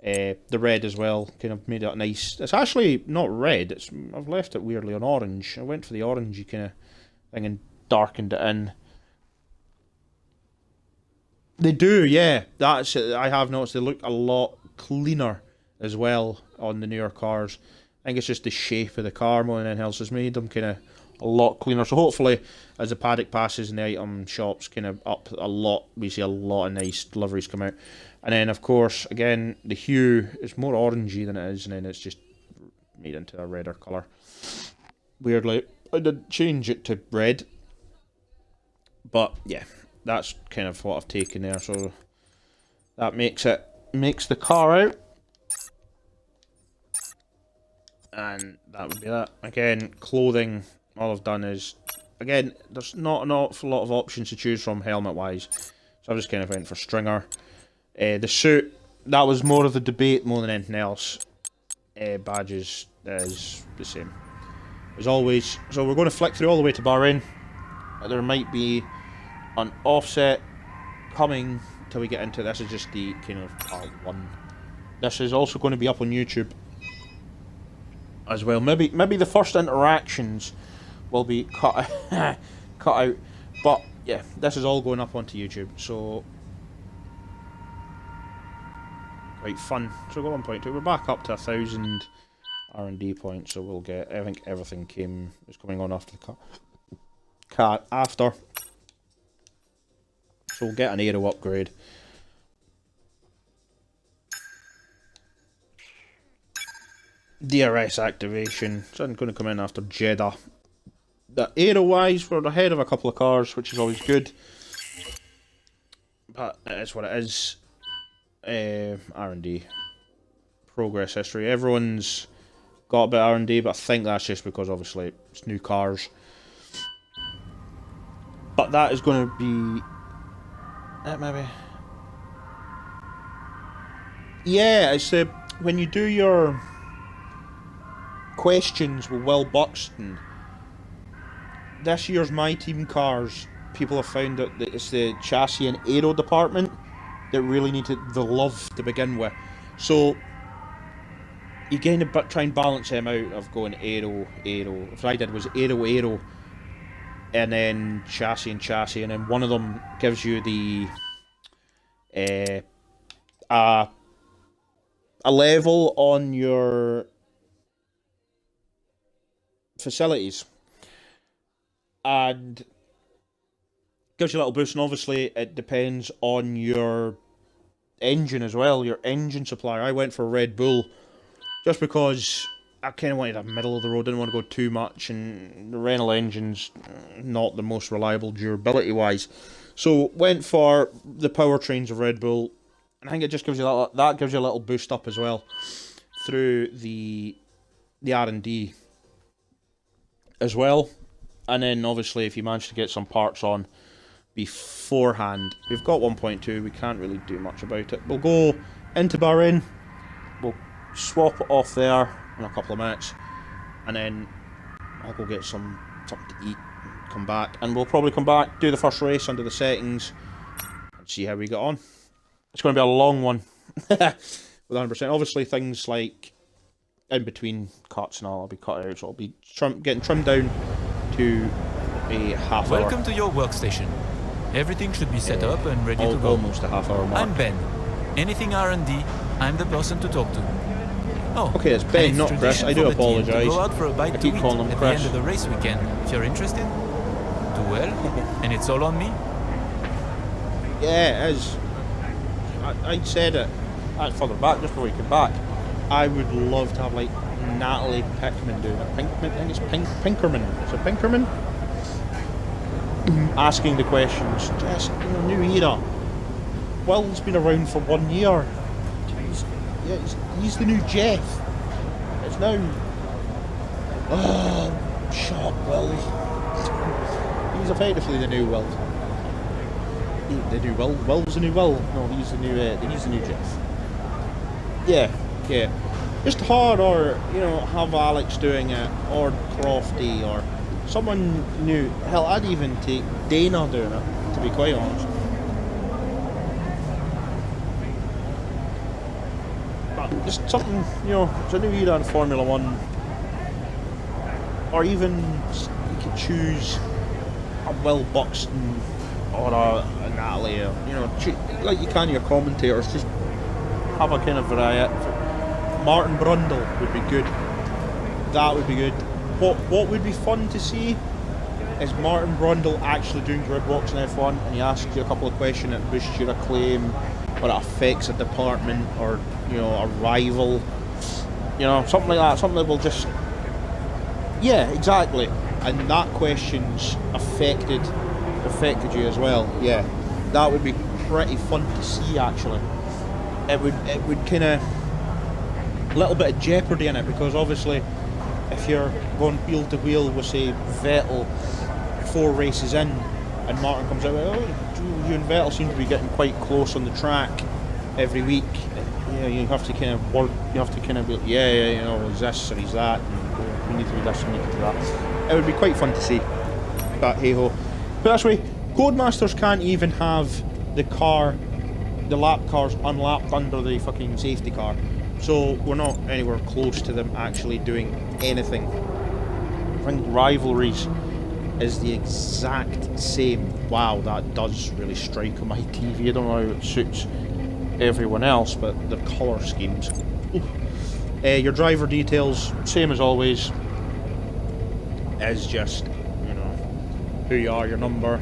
The red as well, kind of made it nice. It's actually not red. I've left it weirdly on orange. I went for the orangey kind of thing and darkened it in. They do, yeah. That's it. I have noticed they look a lot cleaner as well on the newer cars. I think it's just the shape of the car more than anything else has made them kind of a lot cleaner. So hopefully, as the paddock passes and the item shops kind of up a lot, we see a lot of nice liveries come out. And then, of course, again, the hue is more orangey than it is, and then it's just made into a redder colour. Weirdly, I did change it to red. But, yeah, that's kind of what I've taken there. So, that makes the car out. And that would be that. Again, clothing, all I've done is, again, there's not an awful lot of options to choose from helmet-wise. So I just kind of went for stringer. The suit, that was more of the debate more than anything else. Badges is the same as always. So we're going to flick through all the way to Bahrain. There might be an offset coming till we get into this. Is just the kind of part 1. This is also going to be up on YouTube as well. Maybe the first interactions will be cut out, but yeah, this is all going up onto YouTube, so quite fun. So we've got 1.2. We're back up to 1,000 R&D points, so we'll get. I think everything is coming on after the car after. So we'll get an aero upgrade. DRS activation. So I'm going to come in after Jeddah. The aero-wise, we're ahead of a couple of cars, which is always good. But it is what it is. R&D. Progress history. Everyone's got a bit of R&D, but I think that's just because, obviously, it's new cars. But that is going to be... maybe... Yeah, it's when you do your questions with Will Buxton, this year's My Team cars, people have found that it's the chassis and aero department that really needed the love to begin with. So you kind of try and balance them out of going aero. What I did was aero, and then chassis, and then one of them gives you the a level on your facilities, and gives you a little boost. And obviously it depends on your engine as well, your engine supplier. I went for Red Bull just because I kind of wanted a middle of the road, didn't want to go too much, and the Renault engine's not the most reliable durability wise, so went for the powertrains of Red Bull. And I think it just gives you that gives you a little boost up as well through the R&D as well. And then obviously if you manage to get some parts on beforehand, we've got 1.2, we can't really do much about it. We'll go into Bahrain, we'll swap it off there in a couple of minutes, and then I'll go get something to eat, come back, and we'll probably come back, do the first race under the settings, and see how we get on. It's going to be a long one, with 100%. Obviously things like in between cuts and all will be cut out, so I'll be getting trimmed down to a half hour.
Welcome to your workstation. Everything should be set up and ready to go.
Almost a half hour mark.
I'm Ben. Anything R&D, I'm the person to talk to. Oh,
okay, it's Ben, not Chris. I do apologise.
Go out for a bite
I keep
to
calling
eat
him
at
Chris.
the end of the race weekend. If you're interested, do well, and it's all on me.
Yeah, it is. I said it further back just before we came back. I would love to have like Natalie Pickman doing it. I think it's Pinkerman. Is it Pinkerman? Asking the questions. Just new era. Will's been around for 1 year. He's the new Jeff. It's now. Oh, shut up, Will. He's effectively the new Will. The new Will. Will's the new Will. No, he's the new Jeff. Yeah. Just hard, or have Alex doing it, or Crofty, or someone new. Hell, I'd even take Dana doing it, to be quite honest. But just something, it's a new era in Formula 1. Or even you could choose a Will Buxton or a Natalie, like you can your commentators, just have a kind of variety. Martin Brundle would be good. That would be good. What would be fun to see is Martin Brundle actually doing grid walks in F1, and he asks you a couple of questions that boosts your acclaim, or it affects a department, or a rival, something like that. Something that will just, yeah, exactly. And that question's affected you as well. Yeah, that would be pretty fun to see. Actually, it would kind of a little bit of jeopardy in it, because obviously if you're going wheel to wheel with, say, Vettel 4 races in, and Martin comes out, you and Vettel seem to be getting quite close on the track, every week. Yeah, you have to kind of work. You have to kind of be, you know, he's this and he's that, and we need to do this and we need to do that. It would be quite fun to see. But hey ho. But this way, Codemasters can't even have the lap cars unlapped under the fucking safety car. So we're not anywhere close to them actually doing anything. I think Rivalries is the exact same. Wow, that does really strike on my TV. I don't know how it suits everyone else, but the colour schemes. Your driver details, same as always, is just, you know, who you are, your number,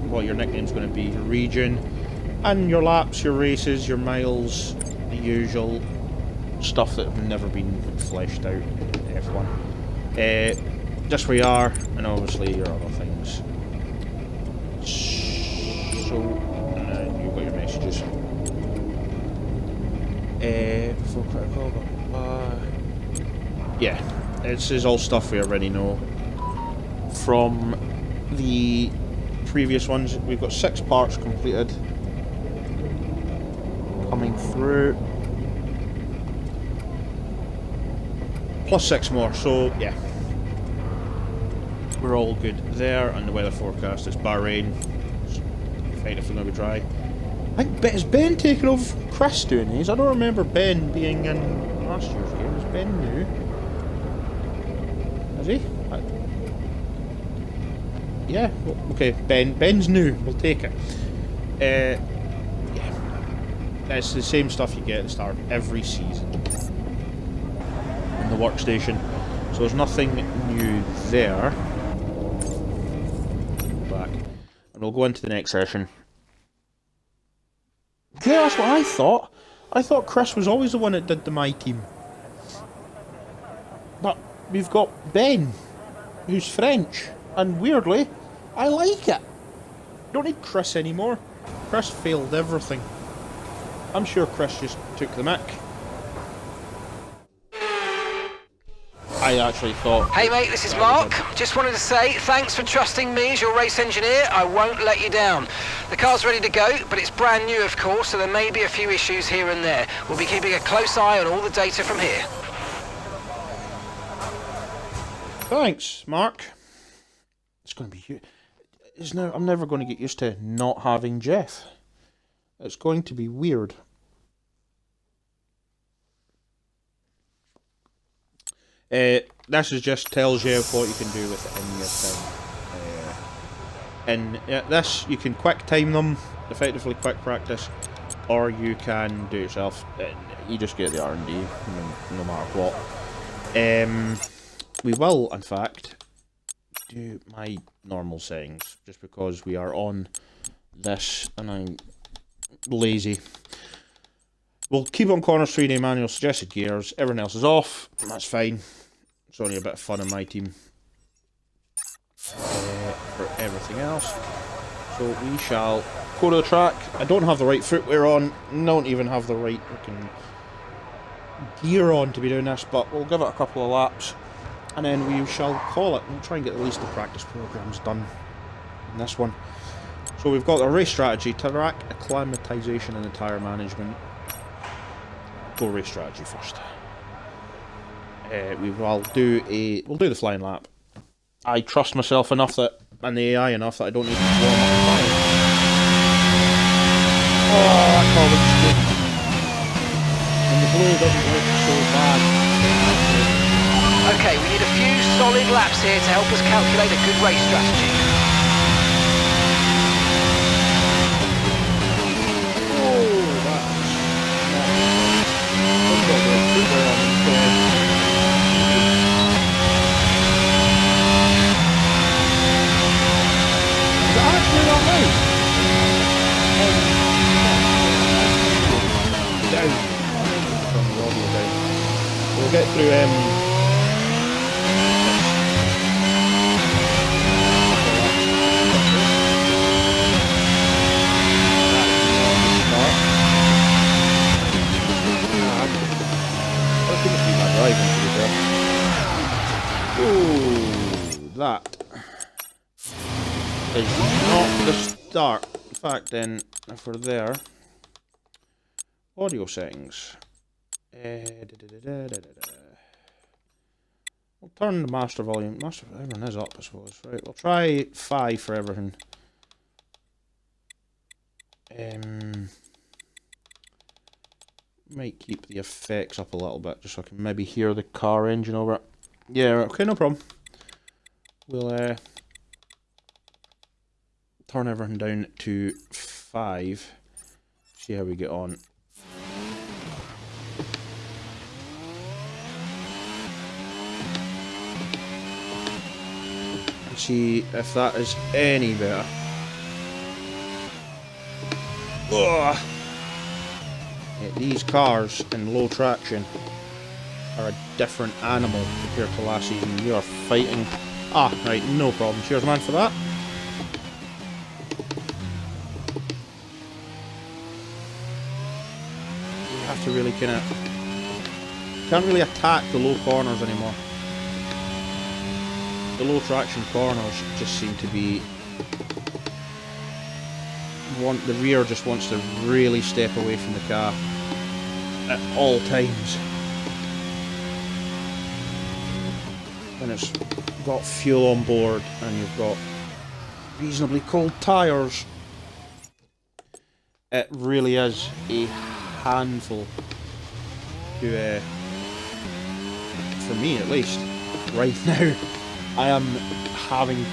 what your nickname's going to be, your region, and your laps, your races, your miles, the usual stuff that have never been fleshed out in F1. Just where you are, and obviously your other things. So, you've got your messages. For critical, yeah, this is all stuff we already know from the previous ones. We've got 6 parts completed coming through, plus 6 more, so yeah, we're all good there. And the weather forecast is Bahrain, fine if we're going to be dry. I think, is Ben taking over from Chris doing these? I don't remember Ben being in last year's game. Is Ben new? Is he? Yeah, well, okay, Ben's new. We'll take it. Yeah. It's the same stuff you get at the start of every season in the workstation. So there's nothing new there. Go back. And we'll go into the next session. Yeah, that's what I thought. I thought Chris was always the one that did the My Team. But we've got Ben, who's French, and weirdly, I like it. Don't need Chris anymore. Chris failed everything. I'm sure Chris just took the mic. I actually thought...
Hey mate, this is Mark. Just wanted to say thanks for trusting me as your race engineer. I won't let you down. The car's ready to go, but it's brand new of course, so there may be a few issues here and there. We'll be keeping a close eye on all the data from here.
Thanks, Mark. It's going to be... I'm never going to get used to not having Jeff. It's going to be weird. This is just tells you what you can do with it in your time. This, you can quick time them, effectively quick practice, or you can do it yourself. You just get the R&D, no matter what. We will, in fact, do my normal settings, just because we are on this, and I'm lazy. We'll keep on corners, 3D manual, suggested gears, everything else is off, that's fine. It's only a bit of fun in my team. For everything else. So we shall go to the track. I don't have the right footwear on, don't even have the right looking gear on to be doing this, but we'll give it a couple of laps, and then we shall call it. We'll try and get at least the practice programs done in this one. So we've got a race strategy, track acclimatization and tyre management. Go race strategy first. We'll do the flying lap. I trust myself enough that, and the AI enough that I don't need to warm up the fire. Oh, that car looks good. And the blue doesn't look so bad.
Okay, we need a few solid laps here to help us calculate a good race strategy.
We'll get through that is not the start. In fact, then, if we're there, Audio settings. We'll turn the master volume. Master everything is up, I suppose. Right, we'll try 5 for everything. Might keep the effects up a little bit, just so I can maybe hear the car engine over it. Yeah, okay, no problem. We'll turn everything down to 5. See how we get on. And see if that is any better. Ugh. Yeah, these cars in low traction are a different animal compared to last season. You are fighting. Ah, right, no problem. Cheers, man, for that. You have to really kind of... Can't really attack the low corners anymore. The low traction corners just seem to be... The rear just wants to really step away from the car at all times. When it's got fuel on board and you've got reasonably cold tyres, it really is a handful to, for me at least, right now. I am having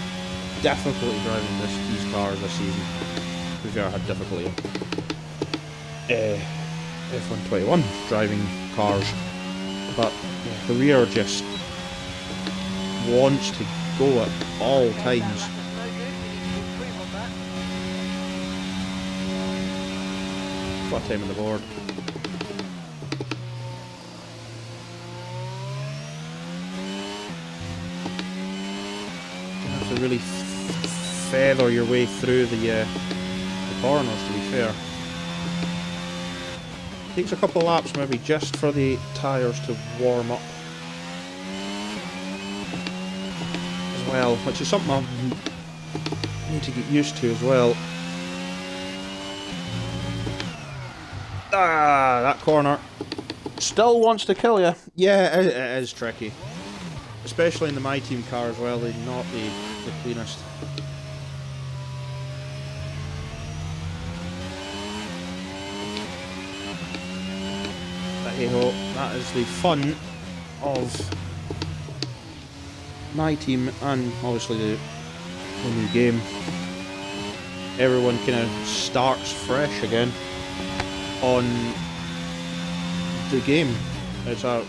difficulty driving these cars this season. We've ever had difficulty F121 driving cars, but yeah, the rear just wants to go at all times. What time on the board? You have to really feather your way through the corners, to be fair. Takes a couple of laps maybe just for the tyres to warm up as well, which is something I need to get used to as well. Ah, that corner still wants to kill you. Yeah, it is tricky, especially in the My Team car as well. They're not the cleanest. Hey ho, that is the fun of My Team and obviously the new game. Everyone kind of starts fresh again on the game. It's a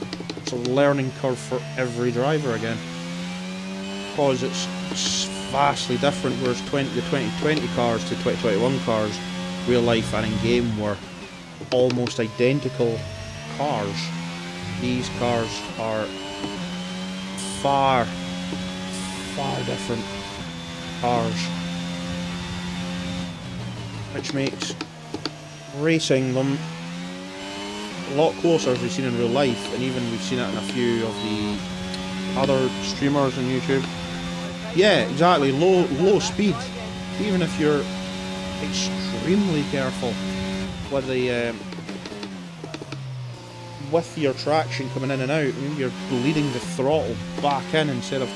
learning curve for every driver again, because it's vastly different. Whereas the 2020 cars to 2021 cars, real life and in game, were almost identical cars. These cars are far different cars, which makes racing them a lot closer, as we've seen in real life, and even we've seen it in a few of the other streamers on YouTube. Yeah, exactly, low speed, even if you're extremely careful with the with your traction coming in and out. I mean, you're bleeding the throttle back in instead of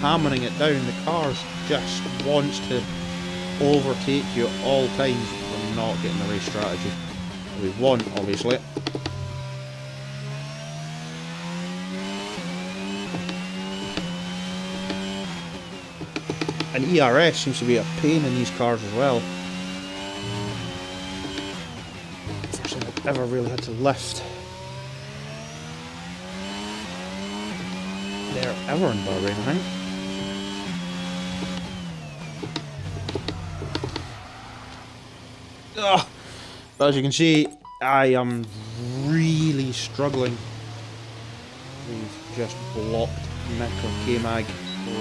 hammering it down. The car just wants to overtake you at all times. We're not getting the race strategy we want, obviously. And ERS seems to be a pain in these cars as well. First time I've ever really had to lift there ever in Bahrain, I think. Ugh. But as you can see, I am really struggling. We've just blocked Metro K-Mag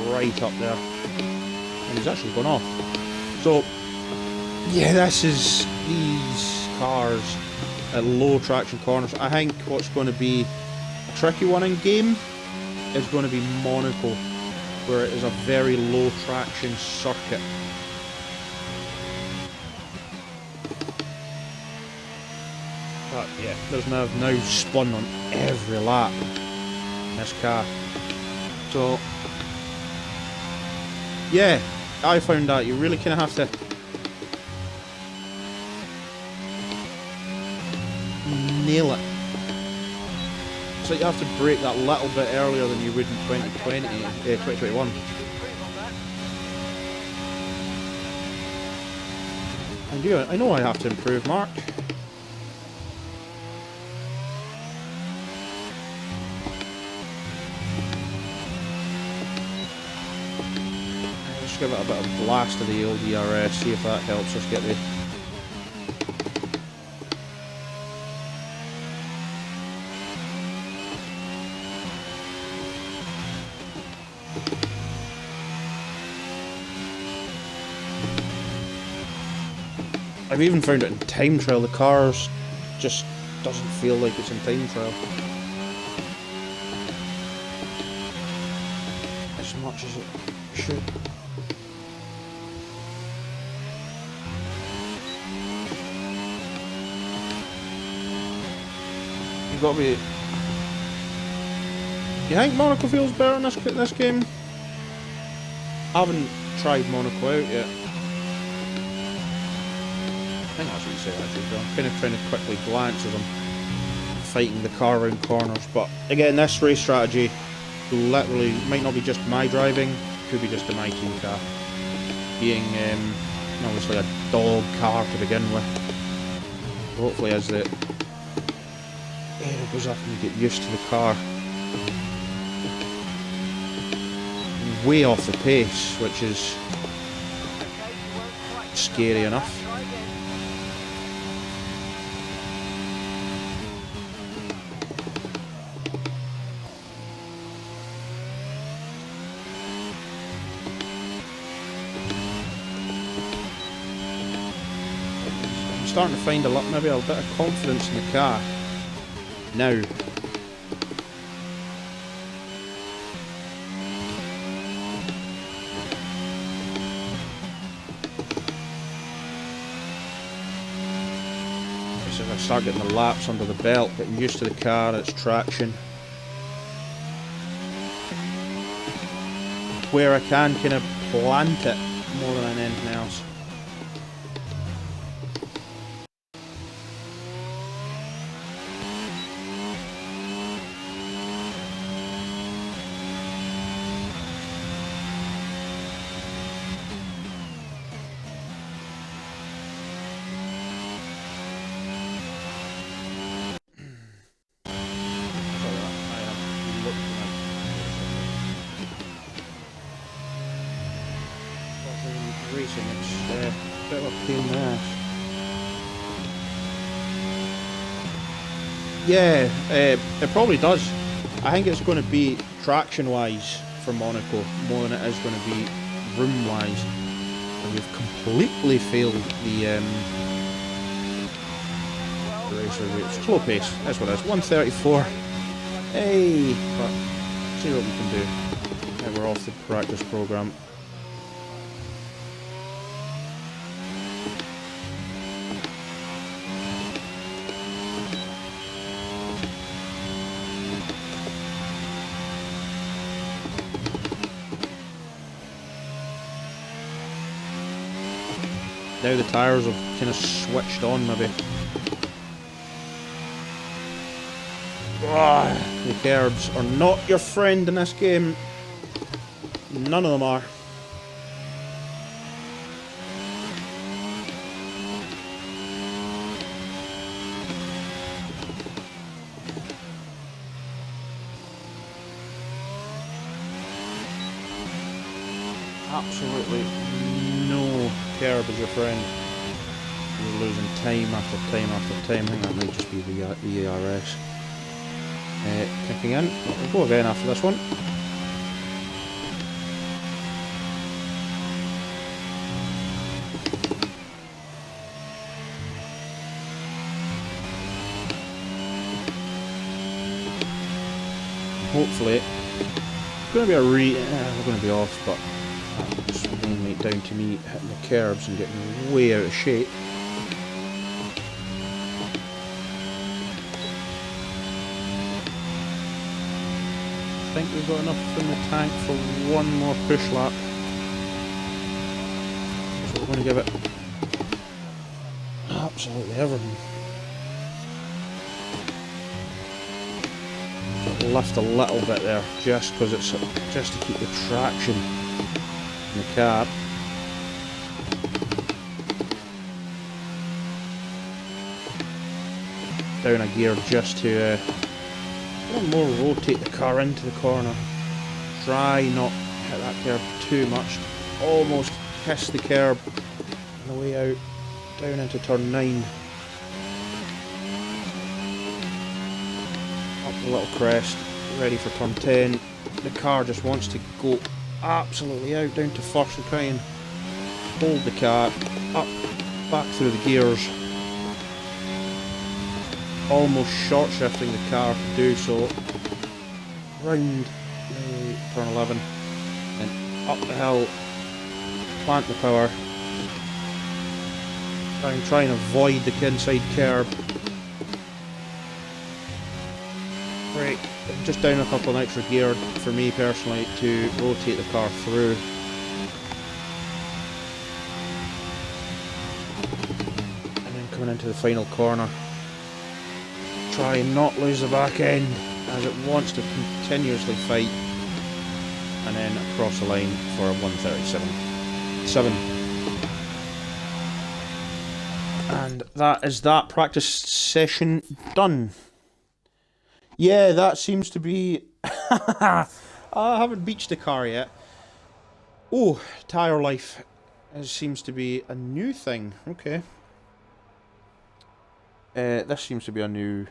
right up there. And he's actually gone off. So, yeah, these cars at low traction corners. I think what's going to be a tricky one in game is going to be Monaco, where it is a very low traction circuit. but yeah, there's now spun on every lap in this car. So yeah, I found that you really kind of have to nail it. So you have to brake that little bit earlier than you would in 2021. And yeah, I know I have to improve, Mark. Let's give it a bit of a blast of the old ERS, see if that helps us get the... I've even found it in time trial, the cars just doesn't feel like it's in time trial. As much as it should. You've got to be... You think Monaco feels better in this game? I haven't tried Monaco out yet. I think that's what you say actually, so I'm kind of trying to quickly glance as I'm fighting the car around corners, but again, this race strategy literally might not be just my driving, could be just a my team car. Being obviously a dog car to begin with. Hopefully as the air goes up and you get used to the car. Way off the pace, which is scary enough. Starting to find maybe a bit of confidence in the car now. So if I start getting the laps under the belt, getting used to the car, its traction, where I can kind of plant it more than anything else. Racing, it's a bit of a pain in the ass. Yeah, it probably does. I think it's going to be traction-wise for Monaco more than it is going to be room-wise. And we've completely failed the racer route. It's slow pace, that's what it is. 134. Hey! But see what we can do. Yeah, we're off the practice program. Now the tyres have kind of switched on maybe. The curbs are not your friend in this game. None of them are. Absolutely no curb is your friend. You're losing time after time after time. I think that might just be the ERS. Kicking in. We'll go again after this one. Hopefully, it's going to be we're going to be off, but it's mainly down to me hitting the curbs and getting way out of shape. think we've got enough in the tank for one more push lap. So we're going to give it absolutely everything. Lift a little bit there, just because it's just to keep the traction in the car. Down a gear just to more rotate the car into the corner. Try not hit that curb too much. Almost kiss the curb on the way out, down into turn 9. Up the little crest, ready for turn 10. The car just wants to go absolutely out, down to first, and try and hold the car up, back through the gears. Almost short shifting the car to do so. Round turn 11 and up the hill, plant the power. Try and avoid the inside curb. Brake, just down a couple of extra gear for me personally to rotate the car through. And then coming into the final corner. Try and not lose the back end as it wants to continuously fight, and then across the line for a 137.7. And that is that practice session done. Yeah, that seems to be... I haven't beached the car yet. Oh, tyre life. It seems to be a new thing. Okay. This seems to be a new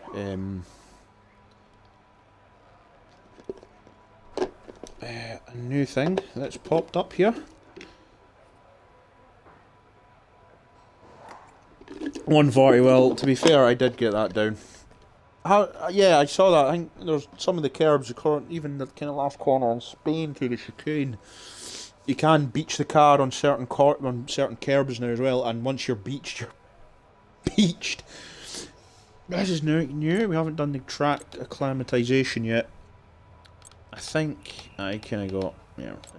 thing that's popped up here. One very well. To be fair, I did get that down. Yeah, I saw that. I think there's some of the curbs, even the kind of last corner in Spain through the chicane. You can beach the car on certain curbs now as well, and once you're beached, you're beached. This is new. We haven't done the track acclimatization yet. I think I kind of got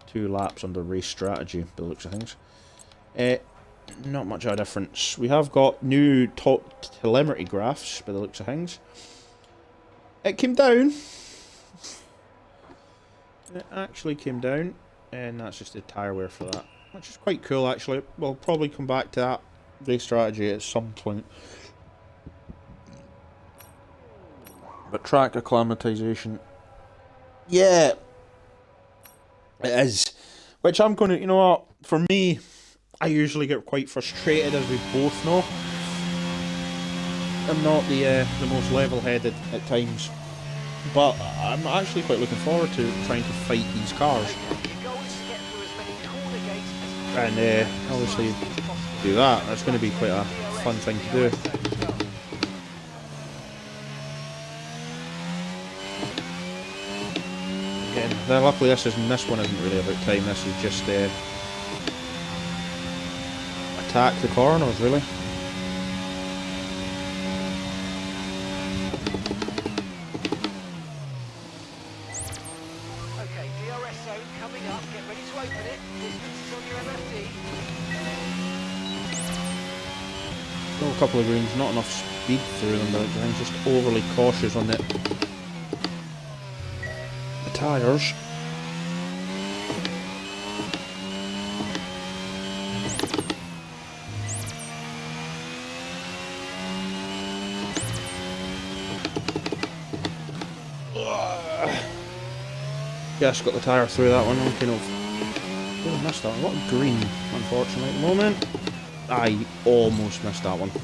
2 laps under race strategy by the looks of things. Not much of a difference. We have got new telemetry graphs by the looks of things. It came down. It actually came down, and that's just the tyre wear for that, which is quite cool actually. We'll probably come back to that race strategy at some point. But track acclimatization, yeah, it is. Which I'm going to, you know what, for me, I usually get quite frustrated, as we both know. I'm not the most level-headed at times, but I'm actually quite looking forward to trying to fight these cars. And obviously do that. That's going to be quite a fun thing to do. Again, luckily this one isn't really about time. This is just attack the corners, really.
Okay, DRS zone coming up. Get ready to open it. Distance is on your MFD.
Still a couple of greens, not enough speed through them, but I'm just overly cautious on the tyres. Just got the tyre through that one. I'm kind of missed that one. A lot of green, unfortunately, at the moment. I almost missed that one. In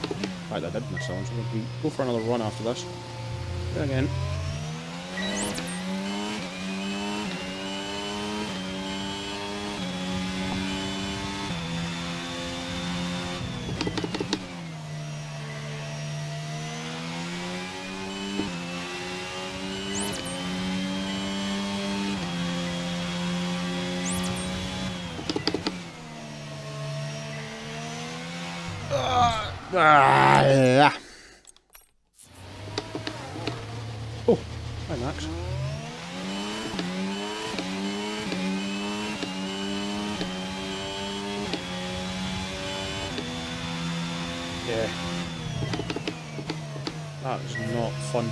fact, I did miss that one, so we'll go for another run after this. Do it again. Oh, hi Max. Yeah. That is not fun.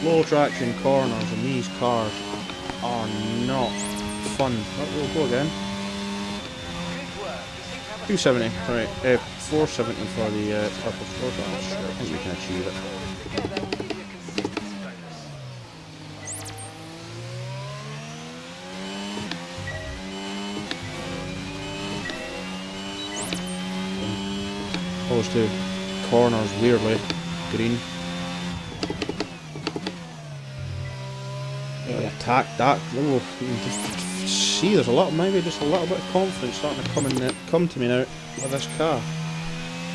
Low traction corners in these cars are not fun. But we'll go again. 270, right, 470 for the purple score. I think we can achieve it. Opposed to corners, weirdly green. Attack that. Oh, you can just see there's a lot, maybe just a little bit of confidence starting to come to me now with this car.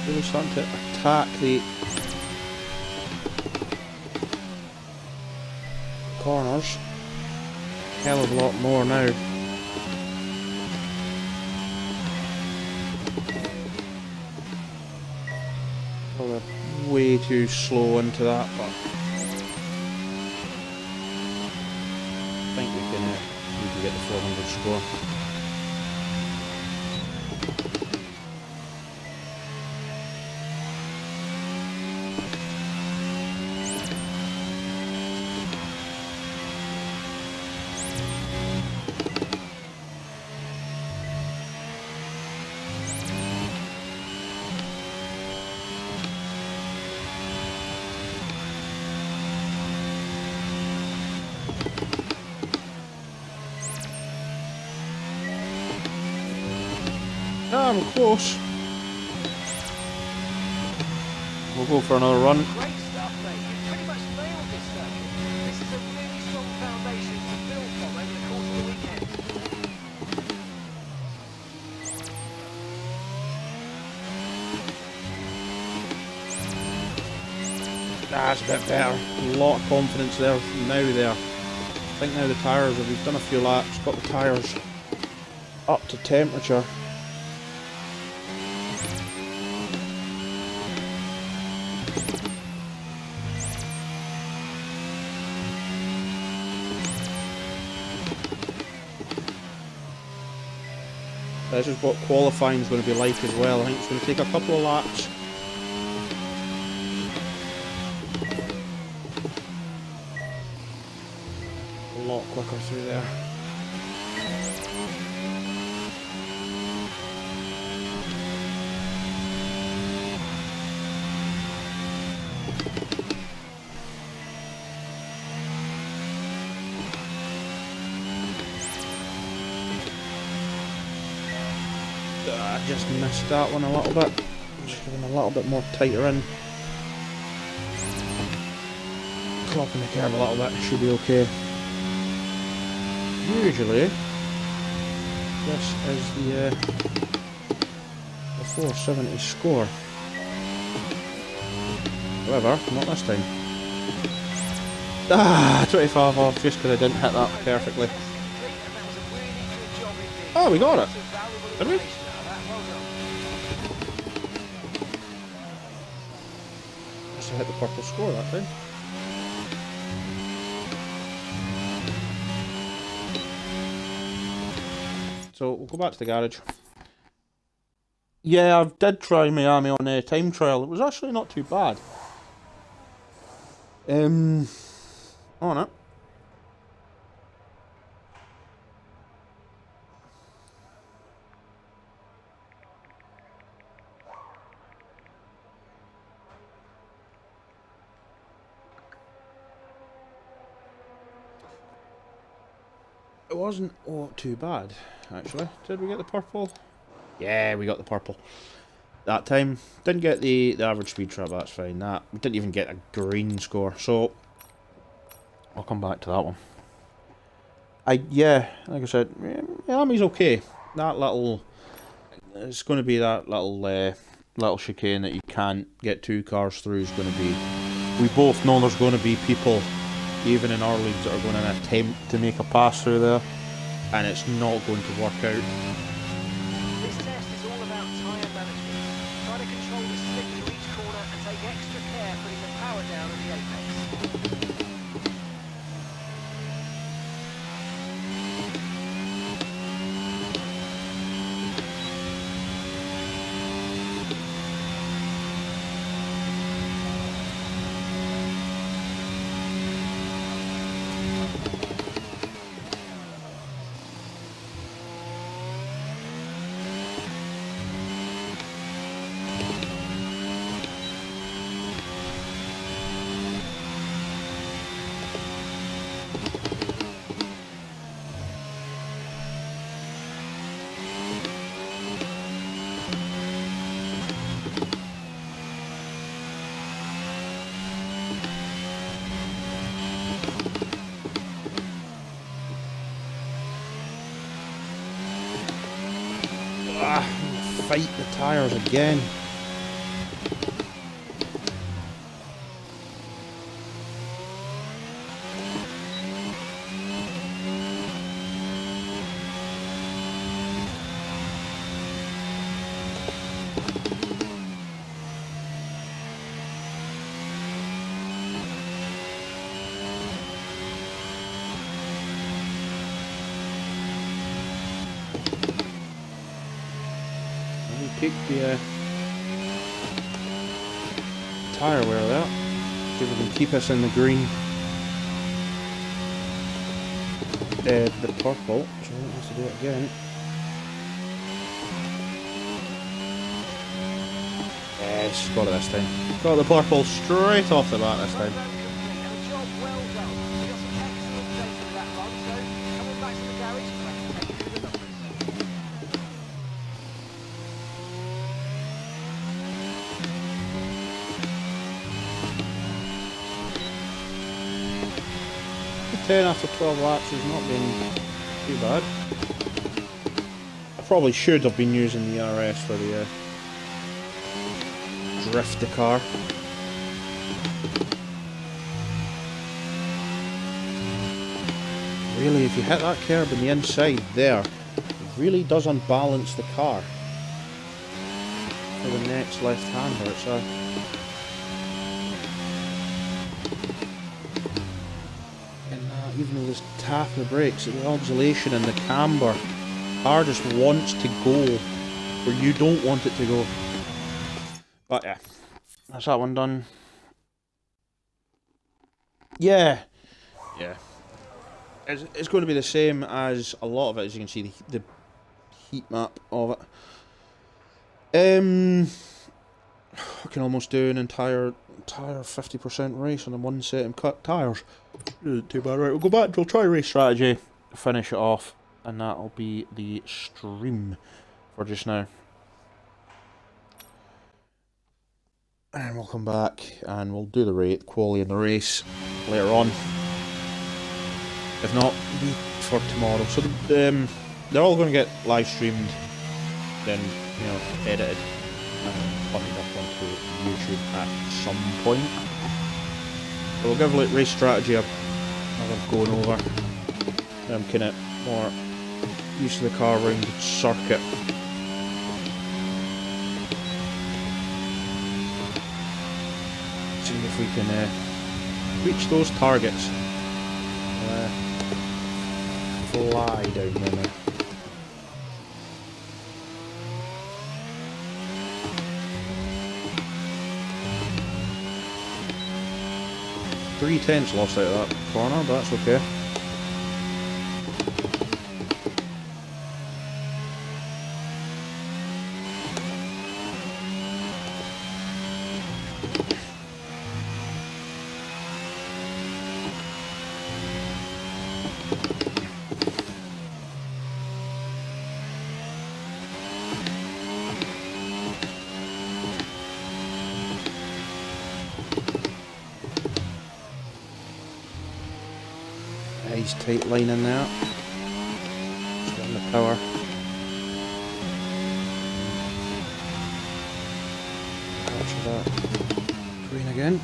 Really starting to attack the corners. Hell of a lot more now. Probably way too slow into that, but I think we can get the 400 score. Ah, we're close. We'll go for another run.
Great stuff, mate. You've pretty much nailed this circuit. This is a really strong foundation to build from over the course of the weekend.
That's a bit better. A lot of confidence there now there. I think now the tyres, we've done a few laps, got the tyres up to temperature. This is what qualifying is going to be like as well. I think it's going to take a couple of laps. A lot quicker through there. I just missed that one a little bit. Just giving a little bit more tighter in. Clopping the curve a little bit, should be okay. Usually, this is the 470 score. However, not this time. Ah, 25 off just because I didn't hit that perfectly. Oh, we got it. Did we? Must have hit the purple score that time. So we'll go back to the garage. Yeah, I did try Miami on a time trial. It was actually not too bad. On it. It wasn't too bad, actually. Did we get the purple? Yeah, we got the purple. That time. Didn't get the average speed trap, that's fine. That we didn't even get a green score, so I'll come back to that one. Yeah, like I said, Miami's okay. That little, it's going to be that little chicane that you can't get two cars through is going to be. We both know there's going to be people, even in our leagues, that are going to attempt to make a pass through there, and it's not going to work out.
This test is all about tyre management. Try to control the slip through each corner and take extra care putting the power down at the apex.
Fight the tyres again. Take the tyre wear there. See if we can keep us in the green. The purple, so we don't have to do it again. Yes, got it this time. Got the purple straight off the bat this time. 10 after 12 laps has not been too bad. I probably should have been using the RS for the drift the car. Really, if you hit that curb on the inside there, it really does unbalance the car for the next left-hander. It's a even though there's tap the brakes, the oscillation and the camber, the car just wants to go where you don't want it to go. But yeah, that's that one done. Yeah. It's going to be the same as a lot of it, as you can see, the heat map of it. I can almost do an entire 50% race on a one set and cut tyres. Isn't too bad. Right, we'll go back, we'll try race strategy, finish it off, and that'll be the stream for just now. And we'll come back and we'll do the quali in the race later on. If not, be for tomorrow. So they're all going to get live streamed, then edited and putting up onto YouTube at some point. So we'll give race strategy another going over. I'm kind of more used to the car around the circuit. See if we can reach those targets. Fly down there. 3/10 lost out of that corner, but that's okay. Nice tight line in there. Just getting the power. Watch that. Green again.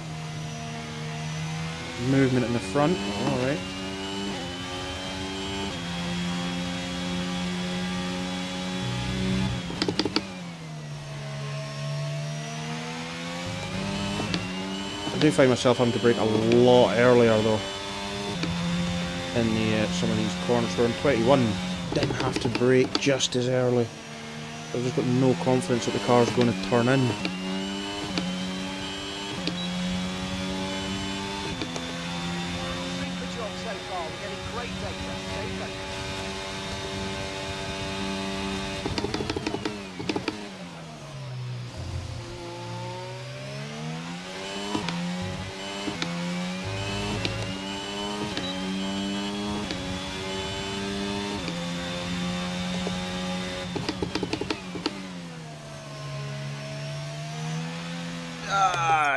Movement in the front. Alright. I do find myself having to brake a lot earlier though. In the some of these corners where in 21 didn't have to brake just as early. I've just got no confidence that the car's going to turn in.
Super job so far. We're getting great data. Stay focused.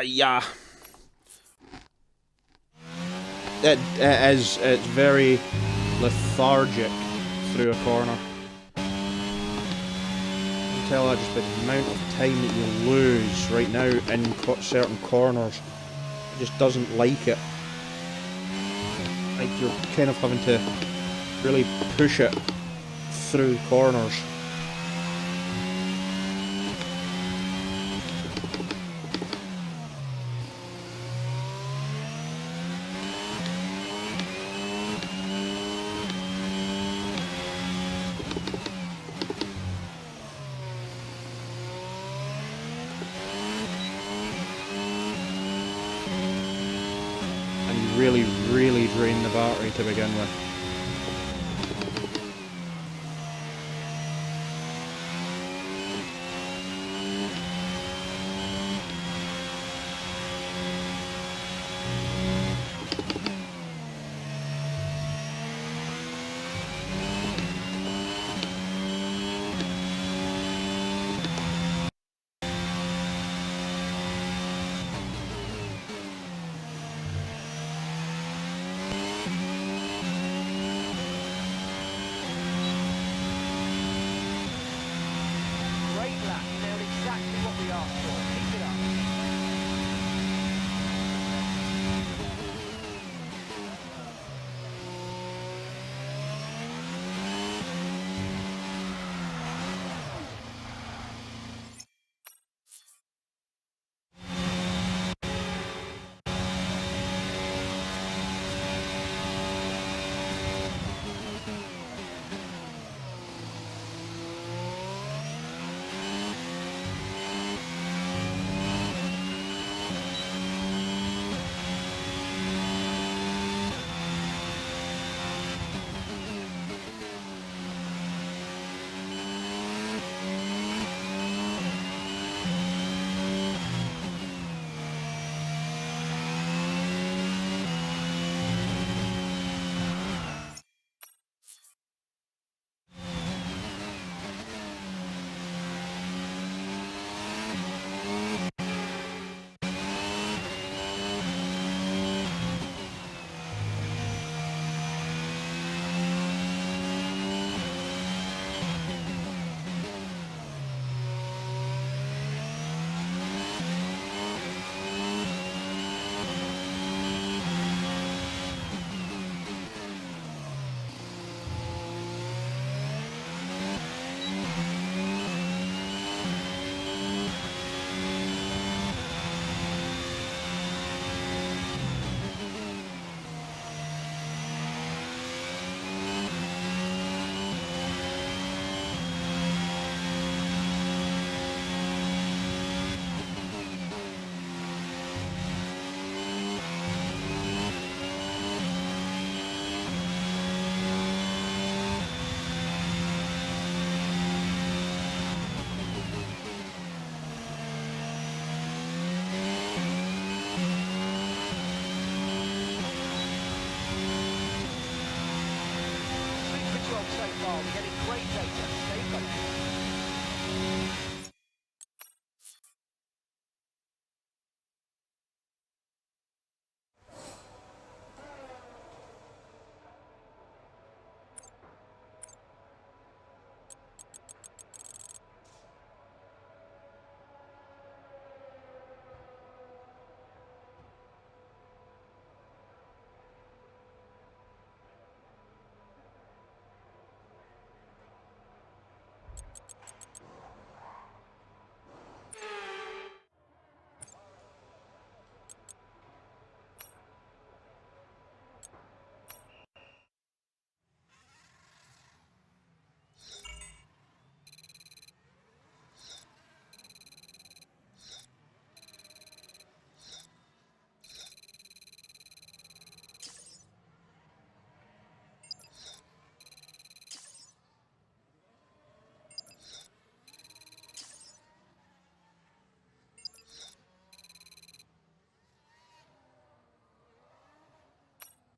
Yeah. It's very lethargic through a corner. tell that just by the amount of time that you lose right now in certain corners. It just doesn't like it. Like you're kind of having to really push it through the corners. Really drain the battery to begin with.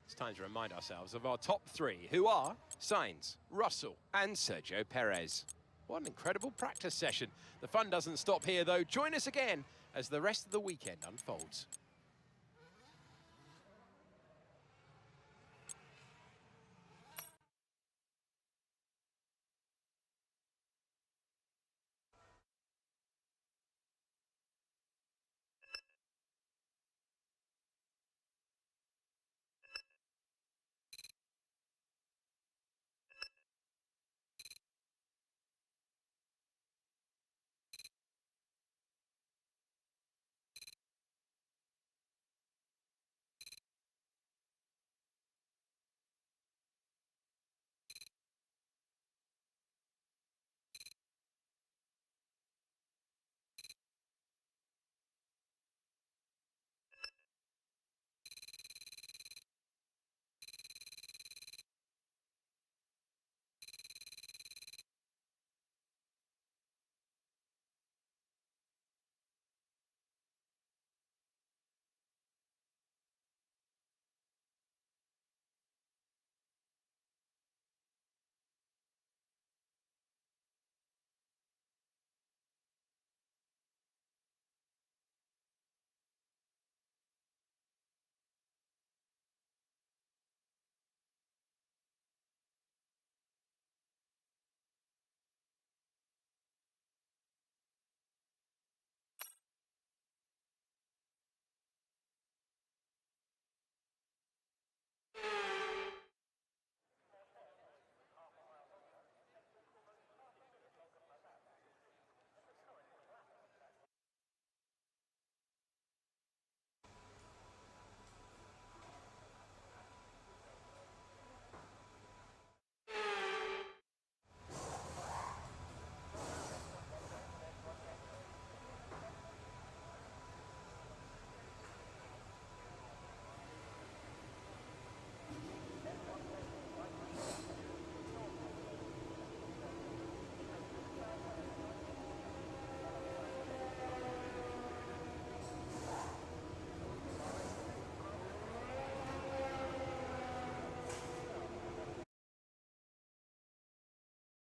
It's time to remind ourselves of our top three, who are Sainz, Russell and Sergio Perez. What an incredible practice session. The fun doesn't stop here though. Join us again as the rest of the weekend unfolds.